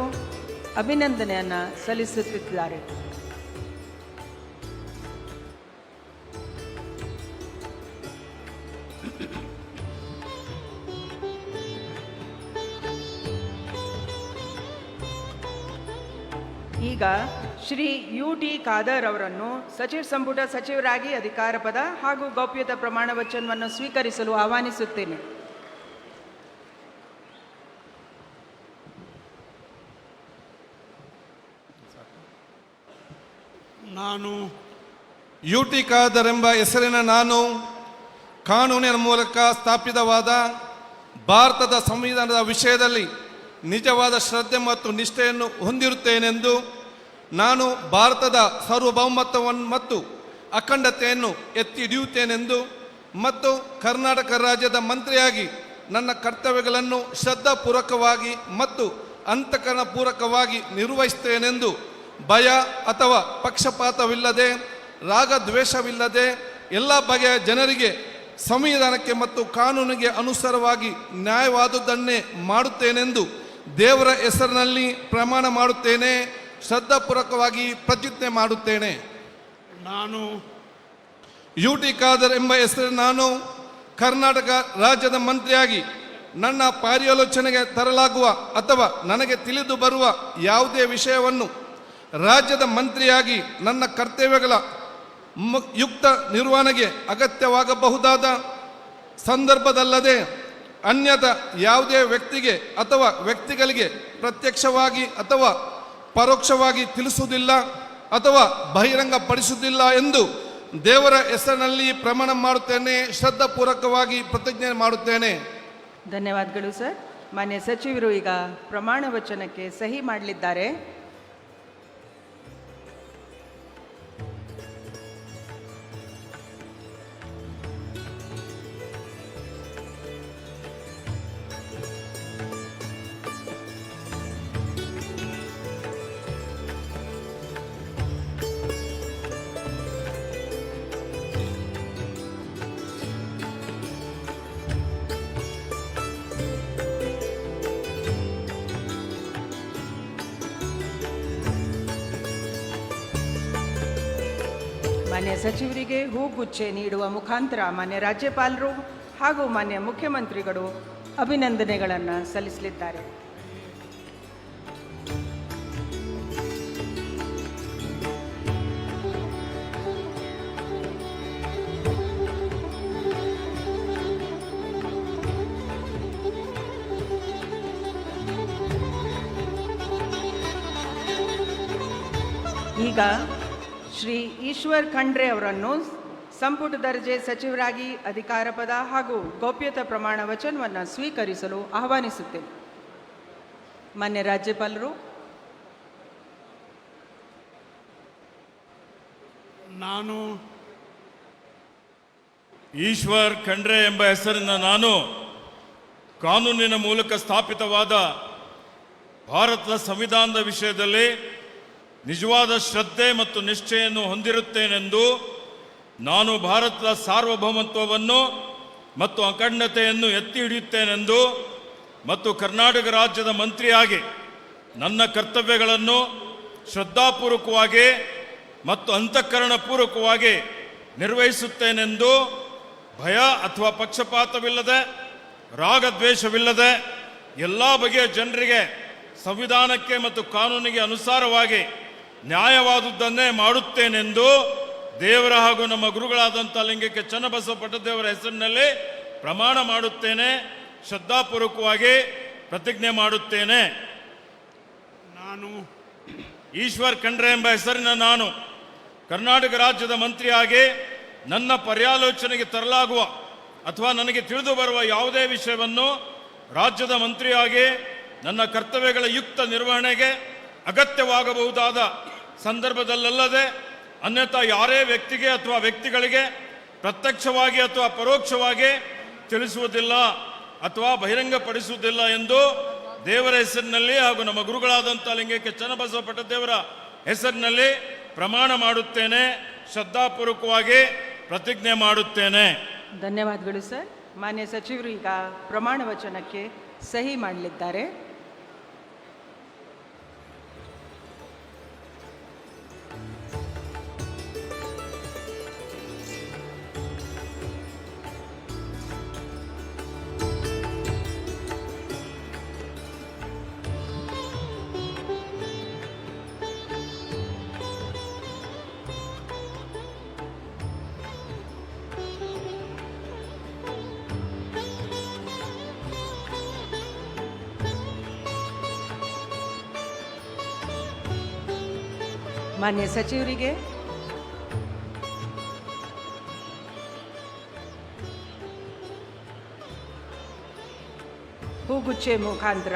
ಅಭಿನಂದನೆಯನ್ನು ಸಲ್ಲಿಸುತ್ತಿದ್ದಾರೆ. ಈಗ ಶ್ರೀ UT ಖಾದರ್ ಅವರನ್ನು ಸಚಿವ ಸಂಪುಟ ಸಚಿವರಾಗಿ ಅಧಿಕಾರ ಪದ ಹಾಗೂ ಗೌಪ್ಯತಾ ಪ್ರಮಾಣ ವಚನವನ್ನು ಸ್ವೀಕರಿಸಲು ಆಹ್ವಾನಿಸುತ್ತೇನೆ. ನಾನು UT ಖಾದರ್ ಎಂಬ ಹೆಸರಿನ ನಾನು ಕಾನೂನಿನ ಮೂಲಕ ಸ್ಥಾಪಿತವಾದ ಭಾರತದ ಸಂವಿಧಾನದ ವಿಷಯದಲ್ಲಿ ನಿಜವಾದ ಶ್ರದ್ಧೆ ಮತ್ತು ನಿಷ್ಠೆಯನ್ನು ಹೊಂದಿರುತ್ತೇನೆಂದು ನಾನು ಭಾರತದ ಸಾರ್ವಭೌಮತ್ವವನ್ನು ಮತ್ತು ಅಖಂಡತೆಯನ್ನು ಎತ್ತಿ ಹಿಡಿಯುತ್ತೇನೆಂದು ಮತ್ತು ಕರ್ನಾಟಕ ರಾಜ್ಯದ ಮಂತ್ರಿಯಾಗಿ ನನ್ನ ಕರ್ತವ್ಯಗಳನ್ನು ಶ್ರದ್ಧಾಪೂರ್ವಕವಾಗಿ ಮತ್ತು ಅಂತಃಕರಣಪೂರ್ವಕವಾಗಿ ನಿರ್ವಹಿಸುತ್ತೇನೆಂದು ಭಯ ಅಥವಾ ಪಕ್ಷಪಾತವಿಲ್ಲದೆ ರಾಗದ್ವೇಷವಿಲ್ಲದೆ ಎಲ್ಲ ಬಗೆಯ ಜನರಿಗೆ ಸಂವಿಧಾನಕ್ಕೆ ಮತ್ತು ಕಾನೂನಿಗೆ ಅನುಸಾರವಾಗಿ ನ್ಯಾಯವಾದುದನ್ನೇ ಮಾಡುತ್ತೇನೆಂದು ದೇವರ ಹೆಸರಿನಲ್ಲಿ ಪ್ರಮಾಣ ಮಾಡುತ್ತೇನೆ. ಶ್ರದ್ಧಾಪೂರ್ವಕವಾಗಿ ಪ್ರತಿಜ್ಞೆ ಮಾಡುತ್ತೇನೆ. ನಾನು UT ಖಾದರ್ ಎಂಬ ಹೆಸರಿನ ನಾನು ಕರ್ನಾಟಕ ರಾಜ್ಯದ ಮಂತ್ರಿಯಾಗಿ ನನ್ನ ಪರ್ಯಾಲೋಚನೆಗೆ ತರಲಾಗುವ ಅಥವಾ ನನಗೆ ತಿಳಿದು ಬರುವ ಯಾವುದೇ ವಿಷಯವನ್ನು ರಾಜ್ಯದ ಮಂತ್ರಿಯಾಗಿ ನನ್ನ ಕರ್ತವ್ಯಗಳ ಯುಕ್ತ ನಿರ್ವಹಣೆಗೆ ಅಗತ್ಯವಾಗಬಹುದಾದ ಸಂದರ್ಭದಲ್ಲದೆ ಅನ್ಯಥ ಯಾವುದೇ ವ್ಯಕ್ತಿಗೆ ಅಥವಾ ವ್ಯಕ್ತಿಗಳಿಗೆ ಪ್ರತ್ಯಕ್ಷವಾಗಿ ಅಥವಾ ಪರೋಕ್ಷವಾಗಿ ತಿಳಿಸುವುದಿಲ್ಲ ಅಥವಾ ಬಹಿರಂಗಪಡಿಸುವುದಿಲ್ಲ ಎಂದು ದೇವರ ಹೆಸರಿನಲ್ಲಿ ಪ್ರಮಾಣ ಮಾಡುತ್ತೇನೆ. ಶ್ರದ್ಧಾಪೂರ್ವಕವಾಗಿ ಪ್ರತಿಜ್ಞೆ ಮಾಡುತ್ತೇನೆ. ಧನ್ಯವಾದಗಳು ಸರ್. ಮಾನ್ಯ ಸಚಿವರು ಈಗ ಪ್ರಮಾಣ ವಚನಕ್ಕೆ ಸಹಿ ಮಾಡಲಿದ್ದಾರೆ. ಮಾನ್ಯ ಸಚಿವರಿಗೆ ಹೂಗುಚ್ಛೆ ನೀಡುವ ಮುಖಾಂತರ ಮಾನ್ಯ ರಾಜ್ಯಪಾಲರು ಹಾಗೂ ಮಾನ್ಯ ಮುಖ್ಯಮಂತ್ರಿಗಳು ಅಭಿನಂದನೆಗಳನ್ನು ಸಲ್ಲಿಸಲಿದ್ದಾರೆ. ಈಗ ಶ್ರೀ ಈಶ್ವರ್ ಖಂಡ್ರೆ ಅವರನ್ನು ಸಂಪುಟ ದರ್ಜೆ ಸಚಿವರಾಗಿ ಅಧಿಕಾರ ಪದ ಹಾಗೂ ಗೌಪ್ಯತಾ ಪ್ರಮಾಣ ವಚನವನ್ನು ಸ್ವೀಕರಿಸಲು ಆಹ್ವಾನಿಸುತ್ತೇನೆ. ಮಾನ್ಯ ರಾಜ್ಯಪಾಲರು. ನಾನು ಈಶ್ವರ್ ಖಂಡ್ರೆ ಎಂಬ ಹೆಸರಿನ ನಾನು ಕಾನೂನಿನ ಮೂಲಕ ಸ್ಥಾಪಿತವಾದ ಭಾರತದ ಸಂವಿಧಾನದ ವಿಷಯದಲ್ಲಿ ನಿಜವಾದ ಶ್ರದ್ಧೆ ಮತ್ತು ನಿಷ್ಠೆಯನ್ನು ಹೊಂದಿರುತ್ತೇನೆಂದು, ನಾನು ಭಾರತದ ಸಾರ್ವಭೌಮತ್ವವನ್ನು ಮತ್ತು ಅಖಂಡತೆಯನ್ನು ಎತ್ತಿ ಹಿಡಿಯುತ್ತೇನೆಂದು ಮತ್ತು ಕರ್ನಾಟಕ ರಾಜ್ಯದ ಮಂತ್ರಿಯಾಗಿ ನನ್ನ ಕರ್ತವ್ಯಗಳನ್ನು ಶ್ರದ್ಧಾಪೂರ್ವಕವಾಗಿ ಮತ್ತು ಅಂತಃಕರಣಪೂರ್ವಕವಾಗಿ ನಿರ್ವಹಿಸುತ್ತೇನೆಂದು ಭಯ ಅಥವಾ ಪಕ್ಷಪಾತವಿಲ್ಲದೆ, ರಾಗದ್ವೇಷವಿಲ್ಲದೆ ಎಲ್ಲ ಬಗೆಯ ಜನರಿಗೆ ಸಂವಿಧಾನಕ್ಕೆ ಮತ್ತು ಕಾನೂನಿಗೆ ಅನುಸಾರವಾಗಿ ನ್ಯಾಯವಾದುದನ್ನೇ ಮಾಡುತ್ತೇನೆಂದು ದೇವರ ಹಾಗೂ ನಮ್ಮ ಗುರುಗಳಾದಂಥ ಲಿಂಗಕ್ಕೆ ಚನ್ನಬಸವ ಪಟ್ಟದೇವರ ಹೆಸರಿನಲ್ಲಿ ಪ್ರಮಾಣ ಮಾಡುತ್ತೇನೆ, ಶ್ರದ್ಧಾಪೂರ್ವಕವಾಗಿ ಪ್ರತಿಜ್ಞೆ ಮಾಡುತ್ತೇನೆ. ನಾನು ಈಶ್ವರ್ ಖಂಡ್ರೆ ಎಂಬ ಹೆಸರಿನ ನಾನು ಕರ್ನಾಟಕ ರಾಜ್ಯದ ಮಂತ್ರಿಯಾಗಿ ನನ್ನ ಪರ್ಯಾಲೋಚನೆಗೆ ತರಲಾಗುವ ಅಥವಾ ನನಗೆ ತಿಳಿದು ಬರುವ ಯಾವುದೇ ವಿಷಯವನ್ನು ರಾಜ್ಯದ ಮಂತ್ರಿಯಾಗಿ ನನ್ನ ಕರ್ತವ್ಯಗಳ ಯುಕ್ತ ನಿರ್ವಹಣೆಗೆ ಅಗತ್ಯವಾಗಬಹುದಾದ ಸಂದರ್ಭದಲ್ಲದೆ ಅನ್ಯಥಾ ಯಾರೇ ವ್ಯಕ್ತಿಗೆ ಅಥವಾ ವ್ಯಕ್ತಿಗಳಿಗೆ ಪ್ರತ್ಯಕ್ಷವಾಗಿ ಅಥವಾ ಪರೋಕ್ಷವಾಗಿ ತಿಳಿಸುವುದಿಲ್ಲ ಅಥವಾ ಬಹಿರಂಗಪಡಿಸುವುದಿಲ್ಲ ಎಂದು ದೇವರ ಹೆಸರಿನಲ್ಲಿ ಹಾಗೂ ನಮ್ಮ ಗುರುಗಳಾದಂಥ ಲಿಂಗಕ್ಕೆ ಚನ್ನಬಸವ ಪಟ್ಟದೇವರ ಹೆಸರಿನಲ್ಲಿ ಪ್ರಮಾಣ ಮಾಡುತ್ತೇನೆ, ಶ್ರದ್ಧಾಪೂರ್ವಕವಾಗಿ ಪ್ರತಿಜ್ಞೆ ಮಾಡುತ್ತೇನೆ. ಧನ್ಯವಾದಗಳು ಸರ್. ಮಾನ್ಯ ಸಚಿವರು ಈಗ ಪ್ರಮಾಣ ವಚನಕ್ಕೆ ಸಹಿ ಮಾಡಲಿದ್ದಾರೆ. ಮಾನ್ಯ ಸಚಿವರಿಗೆ ಹೂಗುಚ್ಚೆ ಮುಖಾಂತರ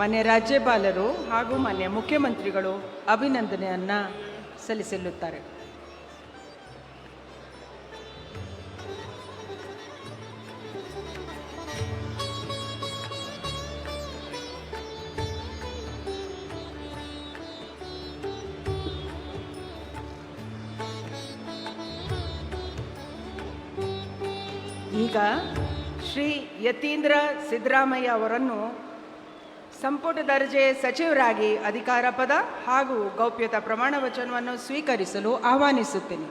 ಮಾನ್ಯ ರಾಜ್ಯಪಾಲರು ಹಾಗೂ ಮಾನ್ಯ ಮುಖ್ಯಮಂತ್ರಿಗಳು ಅಭಿನಂದನೆಯನ್ನು ಸಲ್ಲಿಸಲಿದ್ದಾರೆ. ಈಗ ಶ್ರೀ ಯತೀಂದ್ರ ಸಿದ್ದರಾಮಯ್ಯ ಅವರನ್ನು ಸಂಪುಟ ದರ್ಜೆ ಸಚಿವರಾಗಿ ಅಧಿಕಾರ ಪದ ಹಾಗೂ ಗೌಪ್ಯತಾ ಪ್ರಮಾಣ ವಚನವನ್ನು ಸ್ವೀಕರಿಸಲು ಆಹ್ವಾನಿಸುತ್ತೇನೆ.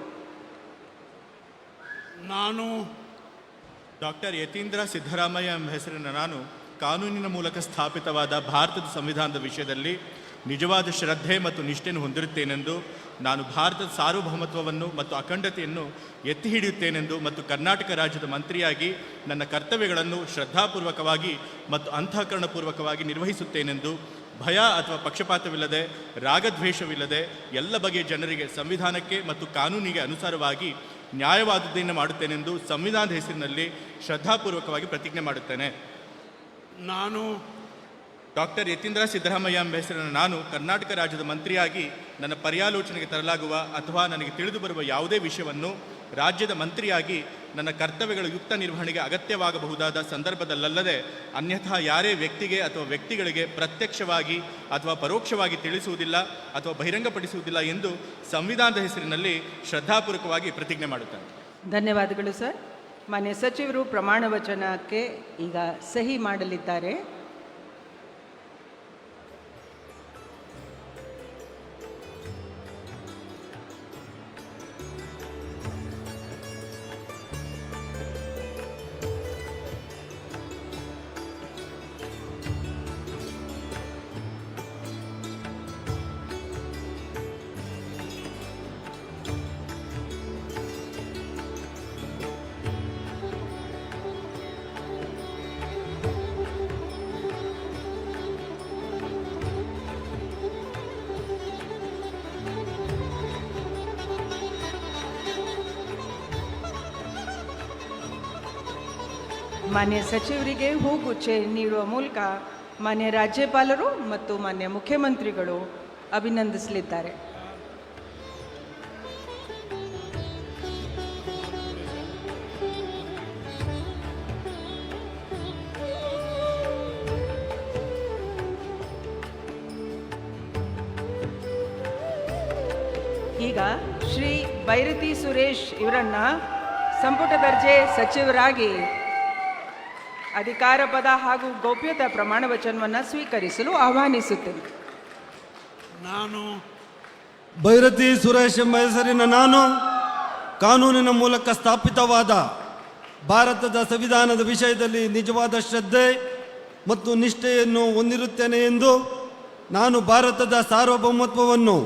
ನಾನು ಡಾಕ್ಟರ್ ಯತೀಂದ್ರ ಸಿದ್ದರಾಮಯ್ಯ ಎಂಬ ಹೆಸರಿನ ನಾನು ಕಾನೂನಿನ ಮೂಲಕ ಸ್ಥಾಪಿತವಾದ ಭಾರತದ ಸಂವಿಧಾನದ ವಿಷಯದಲ್ಲಿ ನಿಜವಾದ ಶ್ರದ್ಧೆ ಮತ್ತು ನಿಷ್ಠೆಯನ್ನು ಹೊಂದಿರುತ್ತೇನೆಂದು, ನಾನು ಭಾರತದ ಸಾರ್ವಭೌಮತ್ವವನ್ನು ಮತ್ತು ಅಖಂಡತೆಯನ್ನು ಎತ್ತಿ ಹಿಡಿಯುತ್ತೇನೆಂದು ಮತ್ತು ಕರ್ನಾಟಕ ರಾಜ್ಯದ ಮಂತ್ರಿಯಾಗಿ ನನ್ನ ಕರ್ತವ್ಯಗಳನ್ನು ಶ್ರದ್ಧಾಪೂರ್ವಕವಾಗಿ ಮತ್ತು ಅಂತಃಕರಣಪೂರ್ವಕವಾಗಿ ನಿರ್ವಹಿಸುತ್ತೇನೆಂದು ಭಯ ಅಥವಾ ಪಕ್ಷಪಾತವಿಲ್ಲದೆ, ರಾಗದ್ವೇಷವಿಲ್ಲದೆ ಎಲ್ಲ ಬಗೆಯ ಜನರಿಗೆ ಸಂವಿಧಾನಕ್ಕೆ ಮತ್ತು ಕಾನೂನಿಗೆ ಅನುಸಾರವಾಗಿ ನ್ಯಾಯವಾದುದನ್ನು ಮಾಡುತ್ತೇನೆಂದು ಸಂವಿಧಾನದ ಹೆಸರಿನಲ್ಲಿ ಶ್ರದ್ಧಾಪೂರ್ವಕವಾಗಿ ಪ್ರತಿಜ್ಞೆ ಮಾಡುತ್ತೇನೆ. ನಾನು ಡಾಕ್ಟರ್ ಯತೀಂದ್ರ ಸಿದ್ದರಾಮಯ್ಯ ಎಂಬ ಹೆಸರಿನ ನಾನು ಕರ್ನಾಟಕ ರಾಜ್ಯದ ಮಂತ್ರಿಯಾಗಿ ನನ್ನ ಪರ್ಯಾಲೋಚನೆಗೆ ತರಲಾಗುವ ಅಥವಾ ನನಗೆ ತಿಳಿದು ಬರುವ ಯಾವುದೇ ವಿಷಯವನ್ನು ರಾಜ್ಯದ ಮಂತ್ರಿಯಾಗಿ ನನ್ನ ಕರ್ತವ್ಯಗಳ ಯುಕ್ತ ನಿರ್ವಹಣೆಗೆ ಅಗತ್ಯವಾಗಬಹುದಾದ ಸಂದರ್ಭದಲ್ಲದೆ ಅನ್ಯಥಾ ಯಾರೇ ವ್ಯಕ್ತಿಗೆ ಅಥವಾ ವ್ಯಕ್ತಿಗಳಿಗೆ ಪ್ರತ್ಯಕ್ಷವಾಗಿ ಅಥವಾ ಪರೋಕ್ಷವಾಗಿ ತಿಳಿಸುವುದಿಲ್ಲ ಅಥವಾ ಬಹಿರಂಗಪಡಿಸುವುದಿಲ್ಲ ಎಂದು ಸಂವಿಧಾನದ ಹೆಸರಿನಲ್ಲಿ ಶ್ರದ್ಧಾಪೂರ್ವಕವಾಗಿ ಪ್ರತಿಜ್ಞೆ ಮಾಡುತ್ತೇನೆ. ಧನ್ಯವಾದಗಳು ಸರ್. ಮಾನ್ಯ ಸಚಿವರು ಪ್ರಮಾಣ ವಚನಕ್ಕೆ ಈಗ ಸಹಿ ಮಾಡಲಿದ್ದಾರೆ. ಮಾನ್ಯ ಸಚಿವರಿಗೆ ಹೂಗುಚ್ಛೆ ನೀಡುವ ಮೂಲಕ ಮಾನ್ಯ ರಾಜ್ಯಪಾಲರು ಮತ್ತು ಮಾನ್ಯ ಮುಖ್ಯಮಂತ್ರಿಗಳು ಅಭಿನಂದಿಸಲಿದ್ದಾರೆ. ಈಗ ಶ್ರೀ ಬೈರತಿ ಸುರೇಶ್ ಇವರನ್ನ ಸಂಪುಟ ದರ್ಜೆ ಸಚಿವರಾಗಿ ಅಧಿಕಾರ ಪದ ಹಾಗೂ ಗೌಪ್ಯತಾ ಪ್ರಮಾಣ ವಚನವನ್ನು ಸ್ವೀಕರಿಸಲು ಆಹ್ವಾನಿಸುತ್ತೇನೆ. ನಾನು ಬೈರತಿ ಸುರೇಶ್ ಎಂಬ ಹೆಸರಿನ ನಾನು ಕಾನೂನಿನ ಮೂಲಕ ಸ್ಥಾಪಿತವಾದ ಭಾರತದ ಸಂವಿಧಾನದ ವಿಷಯದಲ್ಲಿ ನಿಜವಾದ ಶ್ರದ್ಧೆ ಮತ್ತು ನಿಷ್ಠೆಯನ್ನು ಹೊಂದಿರುತ್ತೇನೆ ಎಂದು ನಾನು ಭಾರತದ ಸಾರ್ವಭೌಮತ್ವವನ್ನು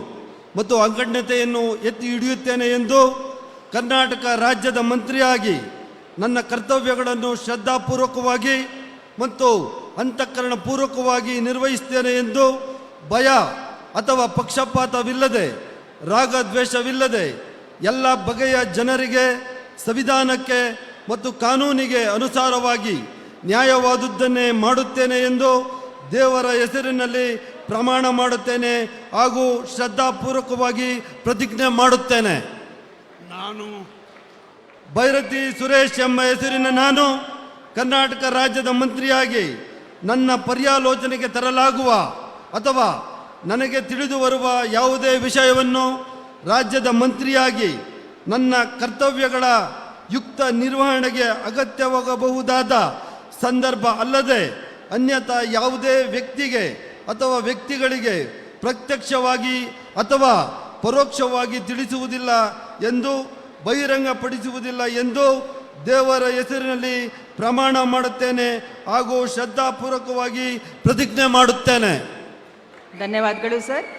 ಮತ್ತು ಅಖಂಡತೆಯನ್ನು ಎತ್ತಿ ಹಿಡಿಯುತ್ತೇನೆ ಎಂದು ಕರ್ನಾಟಕ ರಾಜ್ಯದ ಮಂತ್ರಿಯಾಗಿ ನನ್ನ ಕರ್ತವ್ಯಗಳನ್ನು ಶ್ರದ್ಧಾಪೂರ್ವಕವಾಗಿ ಮತ್ತು ಅಂತಃಕರಣಪೂರ್ವಕವಾಗಿ ನಿರ್ವಹಿಸುತ್ತೇನೆ ಎಂದು ಭಯ ಅಥವಾ ಪಕ್ಷಪಾತವಿಲ್ಲದೆ ರಾಗದ್ವೇಷವಿಲ್ಲದೆ ಎಲ್ಲ ಬಗೆಯ ಜನರಿಗೆ ಸಂವಿಧಾನಕ್ಕೆ ಮತ್ತು ಕಾನೂನಿಗೆ ಅನುಸಾರವಾಗಿ ನ್ಯಾಯವಾದುದನ್ನೇ ಮಾಡುತ್ತೇನೆ ಎಂದು ದೇವರ ಹೆಸರಿನಲ್ಲಿ ಪ್ರಮಾಣ ಮಾಡುತ್ತೇನೆ ಹಾಗೂ ಶ್ರದ್ಧಾಪೂರ್ವಕವಾಗಿ ಪ್ರತಿಜ್ಞೆ ಮಾಡುತ್ತೇನೆ. ನಾನು ಬೈರತಿ ಸುರೇಶ್ ಎಂಬ ಹೆಸರಿನ ನಾನು ಕರ್ನಾಟಕ ರಾಜ್ಯದ ಮಂತ್ರಿಯಾಗಿ ನನ್ನ ಪರ್ಯಾಲೋಚನೆಗೆ ತರಲಾಗುವ ಅಥವಾ ನನಗೆ ತಿಳಿದು ಬರುವ ಯಾವುದೇ ವಿಷಯವನ್ನು ರಾಜ್ಯದ ಮಂತ್ರಿಯಾಗಿ ನನ್ನ ಕರ್ತವ್ಯಗಳ ಯುಕ್ತ ನಿರ್ವಹಣೆಗೆ ಅಗತ್ಯವಾಗಬಹುದಾದ ಸಂದರ್ಭ ಅಲ್ಲದೆ ಅನ್ಯಥಾ ಯಾವುದೇ ವ್ಯಕ್ತಿಗೆ ಅಥವಾ ವ್ಯಕ್ತಿಗಳಿಗೆ ಪ್ರತ್ಯಕ್ಷವಾಗಿ ಅಥವಾ ಪರೋಕ್ಷವಾಗಿ ತಿಳಿಸುವುದಿಲ್ಲ ಎಂದು ಬಹಿರಂಗಪಡಿಸುವುದಿಲ್ಲ ಎಂದು ದೇವರ ಹೆಸರಿನಲ್ಲಿ ಪ್ರಮಾಣ ಮಾಡುತ್ತೇನೆ ಹಾಗೂ ಶ್ರದ್ಧಾಪೂರ್ವಕವಾಗಿ ಪ್ರತಿಜ್ಞೆ ಮಾಡುತ್ತೇನೆ. ಧನ್ಯವಾದಗಳು ಸರ್.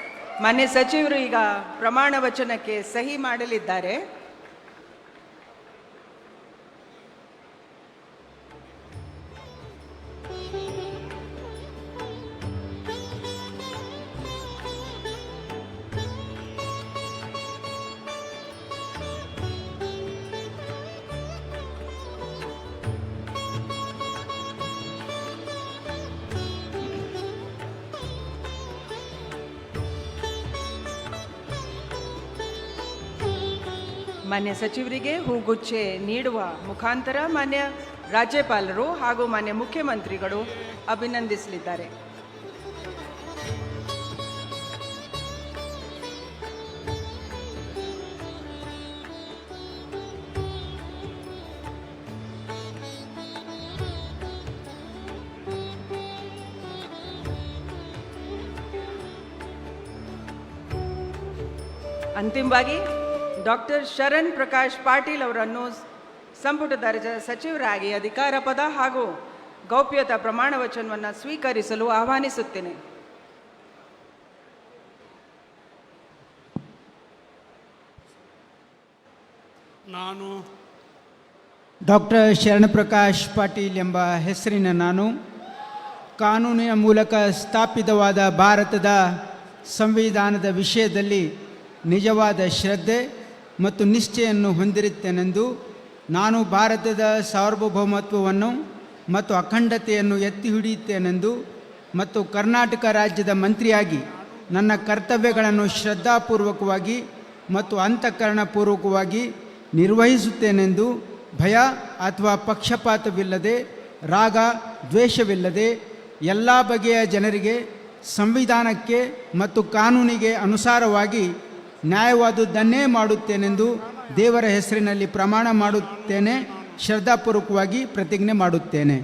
ಮಾನ್ಯ ಸಚಿವರು ಈಗ ಪ್ರಮಾಣ ವಚನಕ್ಕೆ ಸಹಿ ಮಾಡಲಿದ್ದಾರೆ. ಮಾನ್ಯ ಸಚಿವರಿಗೆ ಹೂಗುಚ್ಛೆ ನೀಡುವ ಮುಖಾಂತರ ಮಾನ್ಯ ರಾಜ್ಯಪಾಲರು ಹಾಗೂ ಮಾನ್ಯ ಮುಖ್ಯಮಂತ್ರಿಗಳು ಅಭಿನಂದಿಸಲಿದ್ದಾರೆ. ಅಂತಿಮವಾಗಿ ಡಾಕ್ಟರ್ ಶರಣ್ ಪ್ರಕಾಶ್ ಪಾಟೀಲ್ ಅವರನ್ನು ಸಂಪುಟ ದರ್ಜೆ ಸಚಿವರಾಗಿ ಅಧಿಕಾರ ಪದ ಹಾಗೂ ಗೌಪ್ಯತಾ ಪ್ರಮಾಣ ವಚನವನ್ನು ಸ್ವೀಕರಿಸಲು ಆಹ್ವಾನಿಸುತ್ತೇನೆ. ನಾನು ಡಾಕ್ಟರ್ ಶರಣಪ್ರಕಾಶ್ ಪಾಟೀಲ್ ಎಂಬ ಹೆಸರಿನ ನಾನು ಕಾನೂನಿನ ಮೂಲಕ ಸ್ಥಾಪಿತವಾದ ಭಾರತದ ಸಂವಿಧಾನದ ವಿಷಯದಲ್ಲಿ ನಿಜವಾದ ಶ್ರದ್ಧೆ ಮತ್ತು ನಿಷ್ಠೆಯನ್ನು ಹೊಂದಿರುತ್ತೇನೆಂದು ನಾನು ಭಾರತದ ಸಾರ್ವಭೌಮತ್ವವನ್ನು ಮತ್ತು ಅಖಂಡತೆಯನ್ನು ಎತ್ತಿ ಹಿಡಿಯುತ್ತೇನೆಂದು ಮತ್ತು ಕರ್ನಾಟಕ ರಾಜ್ಯದ ಮಂತ್ರಿಯಾಗಿ ನನ್ನ ಕರ್ತವ್ಯಗಳನ್ನು ಶ್ರದ್ಧಾಪೂರ್ವಕವಾಗಿ ಮತ್ತು ಅಂತಃಕರಣಪೂರ್ವಕವಾಗಿ ನಿರ್ವಹಿಸುತ್ತೇನೆಂದು ಭಯ ಅಥವಾ ಪಕ್ಷಪಾತವಿಲ್ಲದೆ ರಾಗ ದ್ವೇಷವಿಲ್ಲದೆ ಎಲ್ಲ ಬಗೆಯ ಜನರಿಗೆ ಸಂವಿಧಾನಕ್ಕೆ ಮತ್ತು ಕಾನೂನಿಗೆ ಅನುಸಾರವಾಗಿ ನ್ಯಾಯವಾದುದನ್ನೇ ಮಾಡುತ್ತೇನೆಂದು ದೇವರ ಹೆಸರಿನಲ್ಲಿ ಪ್ರಮಾಣ ಮಾಡುತ್ತೇನೆ, ಶ್ರದ್ಧಾಪೂರ್ವಕವಾಗಿ ಪ್ರತಿಜ್ಞೆ ಮಾಡುತ್ತೇನೆ.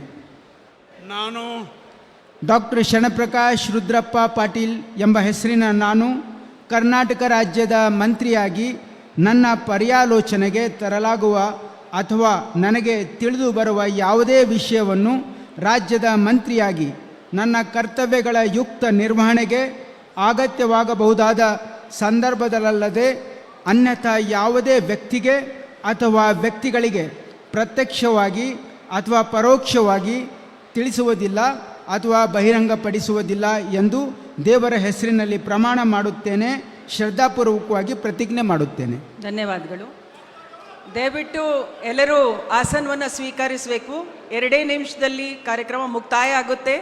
ನಾನು ಡಾಕ್ಟರ್ ಶರಣಪ್ರಕಾಶ್ ರುದ್ರಪ್ಪ ಪಾಟೀಲ್ ಎಂಬ ಹೆಸರಿನ ನಾನು ಕರ್ನಾಟಕ ರಾಜ್ಯದ ಮಂತ್ರಿಯಾಗಿ ನನ್ನ ಪರ್ಯಾಲೋಚನೆಗೆ ತರಲಾಗುವ ಅಥವಾ ನನಗೆ ತಿಳಿದು ಬರುವ ಯಾವುದೇ ವಿಷಯವನ್ನು ರಾಜ್ಯದ ಮಂತ್ರಿಯಾಗಿ ನನ್ನ ಕರ್ತವ್ಯಗಳ ಯುಕ್ತ ನಿರ್ವಹಣೆಗೆ ಅಗತ್ಯವಾಗಬಹುದಾದ ಸಂದರ್ಭದಲ್ಲದೆ ಅನ್ಯಥಾ ಯಾವುದೇ ವ್ಯಕ್ತಿಗೆ ಅಥವಾ ವ್ಯಕ್ತಿಗಳಿಗೆ ಪ್ರತ್ಯಕ್ಷವಾಗಿ ಅಥವಾ ಪರೋಕ್ಷವಾಗಿ ತಿಳಿಸುವುದಿಲ್ಲ ಅಥವಾ ಬಹಿರಂಗಪಡಿಸುವುದಿಲ್ಲ ಎಂದು ದೇವರ ಹೆಸರಿನಲ್ಲಿ ಪ್ರಮಾಣ ಮಾಡುತ್ತೇನೆ, ಶ್ರದ್ಧಾಪೂರ್ವಕವಾಗಿ ಪ್ರತಿಜ್ಞೆ ಮಾಡುತ್ತೇನೆ. ಧನ್ಯವಾದಗಳು. ದಯವಿಟ್ಟು ಎಲ್ಲರೂ ಆಸನವನ್ನು ಸ್ವೀಕರಿಸಬೇಕು. 2 ನಿಮಿಷದಲ್ಲಿ ಕಾರ್ಯಕ್ರಮ ಮುಕ್ತಾಯ ಆಗುತ್ತೆ.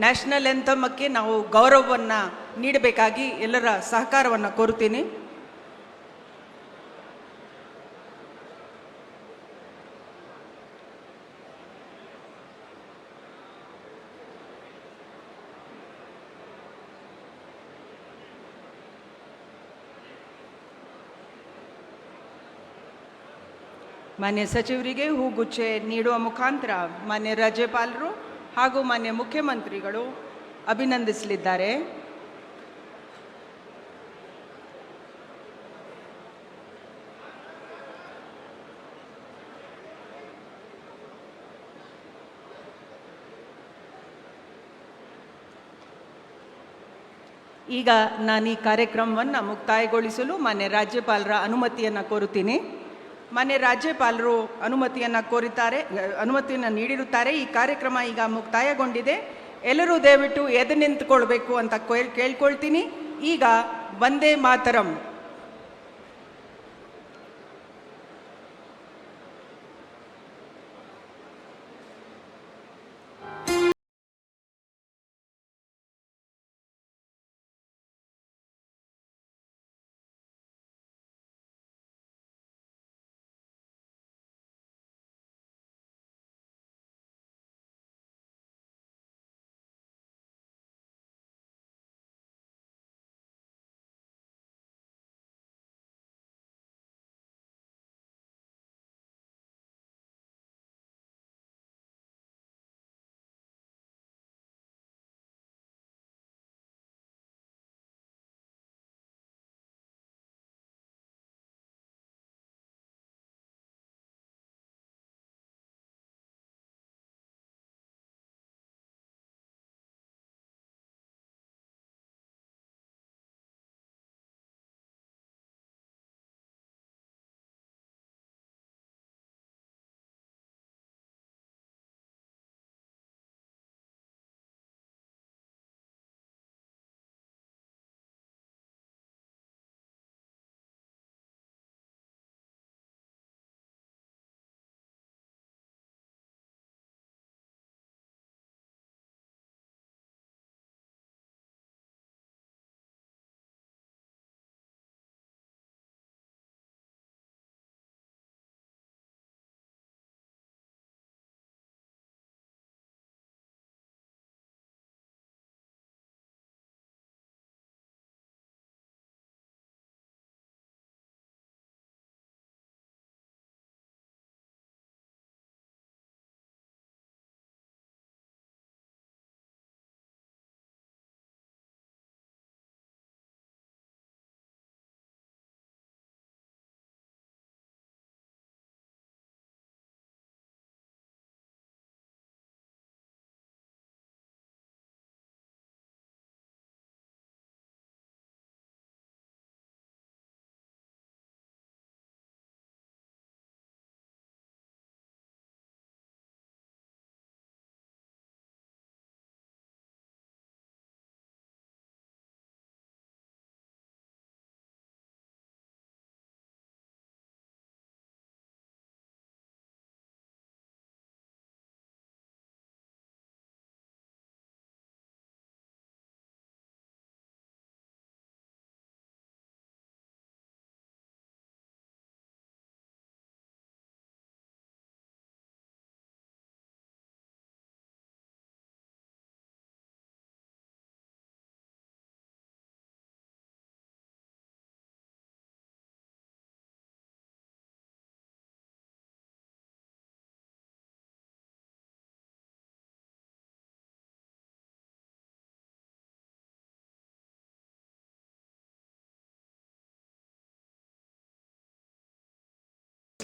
ನ್ಯಾಷನಲ್ ಎಂಥಮಕ್ಕೆ ನಾವು ಗೌರವವನ್ನು ನೀಡಬೇಕಾಗಿ ಎಲ್ಲರ ಸಹಕಾರವನ್ನು ಕೋರುತ್ತೀನಿ. ಮಾನ್ಯ ಸಚಿವರಿಗೆ ಹೂಗುಚ್ಛೆ ನೀಡುವ ಮುಖಾಂತರ ಮಾನ್ಯ ರಾಜ್ಯಪಾಲರು ಹಾಗೂ ಮಾನ್ಯ ಮುಖ್ಯಮಂತ್ರಿಗಳು ಅಭಿನಂದಿಸಲಿದ್ದಾರೆ. ಈಗ ನಾನು ಈ ಕಾರ್ಯಕ್ರಮವನ್ನು ಮುಕ್ತಾಯಗೊಳಿಸಲು ಮಾನ್ಯ ರಾಜ್ಯಪಾಲರ ಅನುಮತಿಯನ್ನು ಕೋರುತ್ತೀನಿ. ಮಾನ್ಯ ರಾಜ್ಯಪಾಲರು ಅನುಮತಿಯನ್ನು ನೀಡಿರುತ್ತಾರೆ. ಈ ಕಾರ್ಯಕ್ರಮ ಈಗ ಮುಕ್ತಾಯಗೊಂಡಿದೆ. ಎಲ್ಲರೂ ದಯವಿಟ್ಟು ಎದ್ದು ನಿಂತುಕೊಳ್ಬೇಕು ಅಂತ ಕೇಳ್ಕೊಳ್ತೀನಿ. ಈಗ ವಂದೇ ಮಾತರಂ.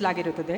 ಲಾಗಿರುತ್ತದೆ.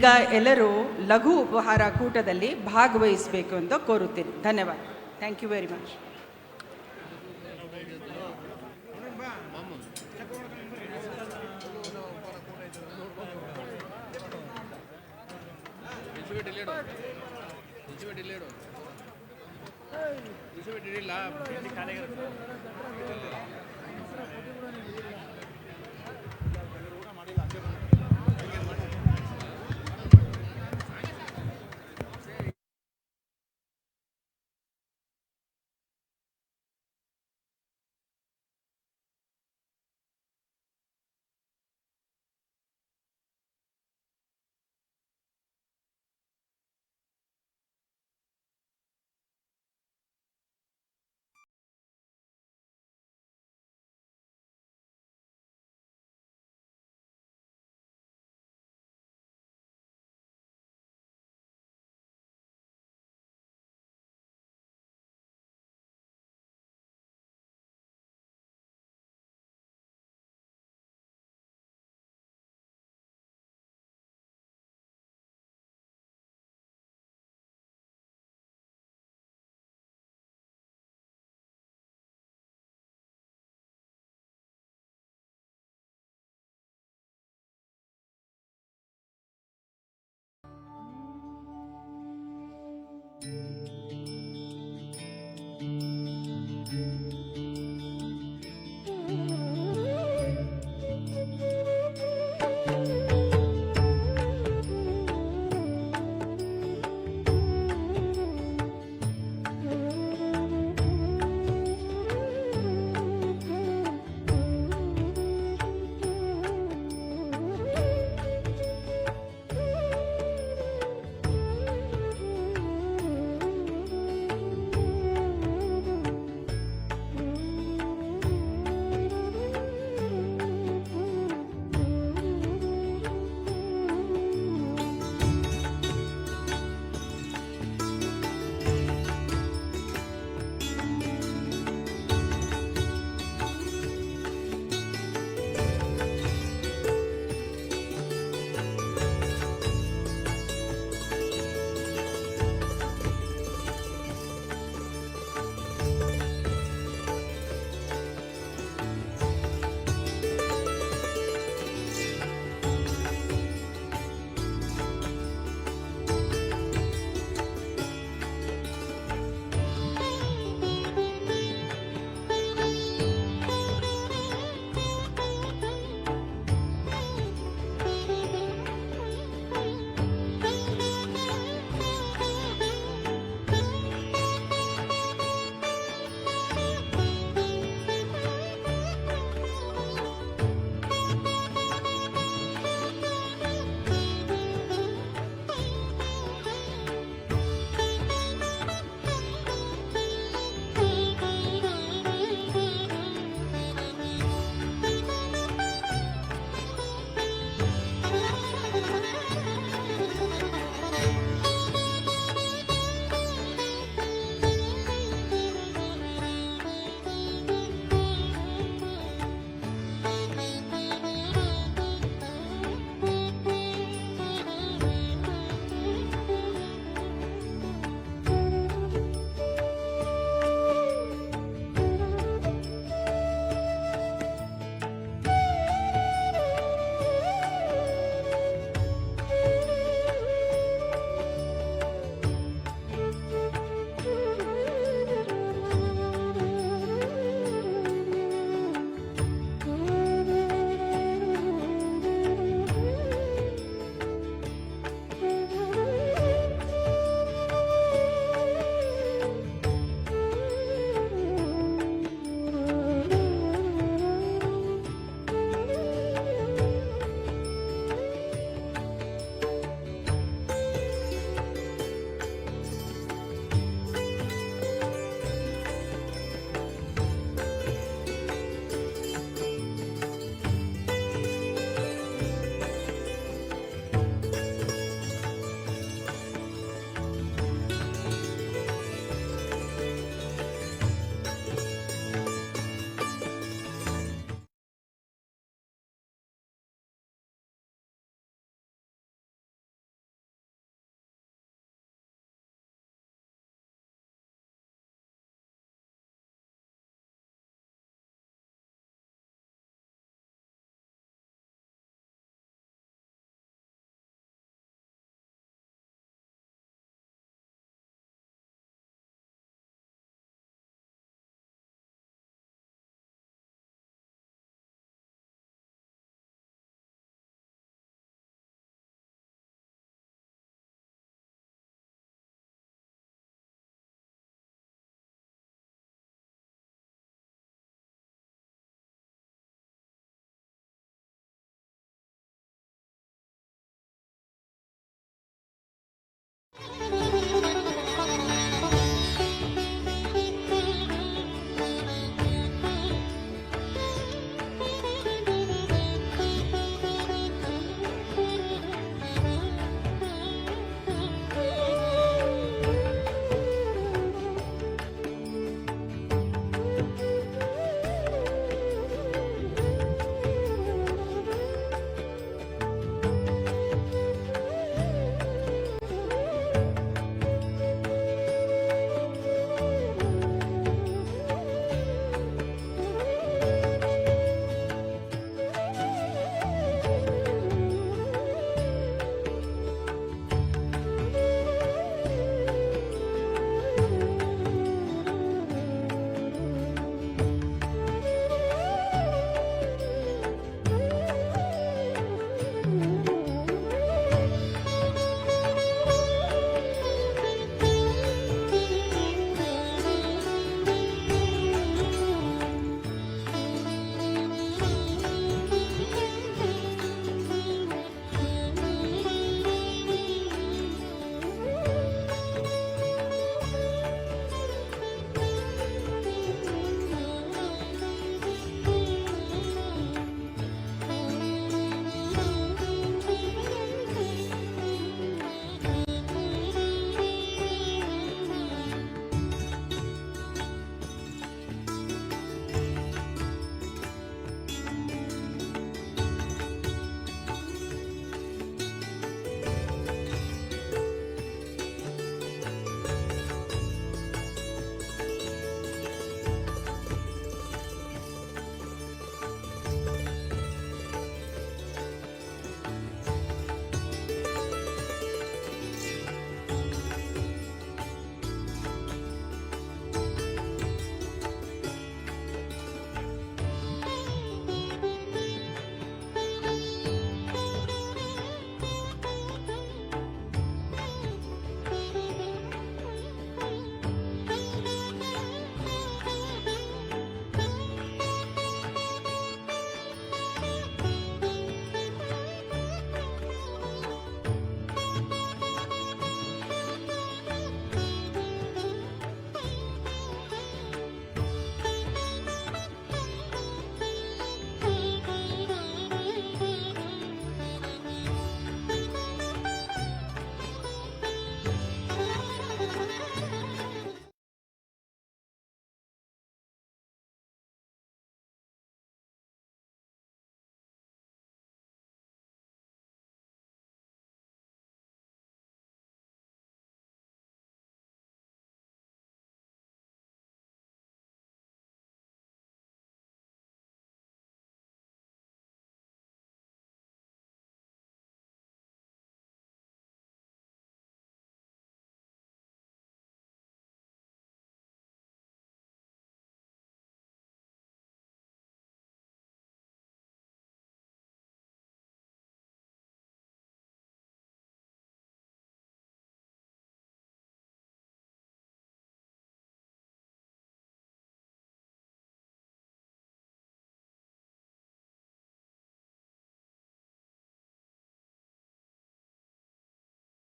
ಈಗ ಎಲ್ಲರೂ ಲಘು ಉಪಹಾರ ಕೂಟದಲ್ಲಿ ಭಾಗವಹಿಸಬೇಕು ಅಂತ ಕೋರುತ್ತೇನೆ. ಧನ್ಯವಾದ. Thank you very much. ಇಲ್ಲ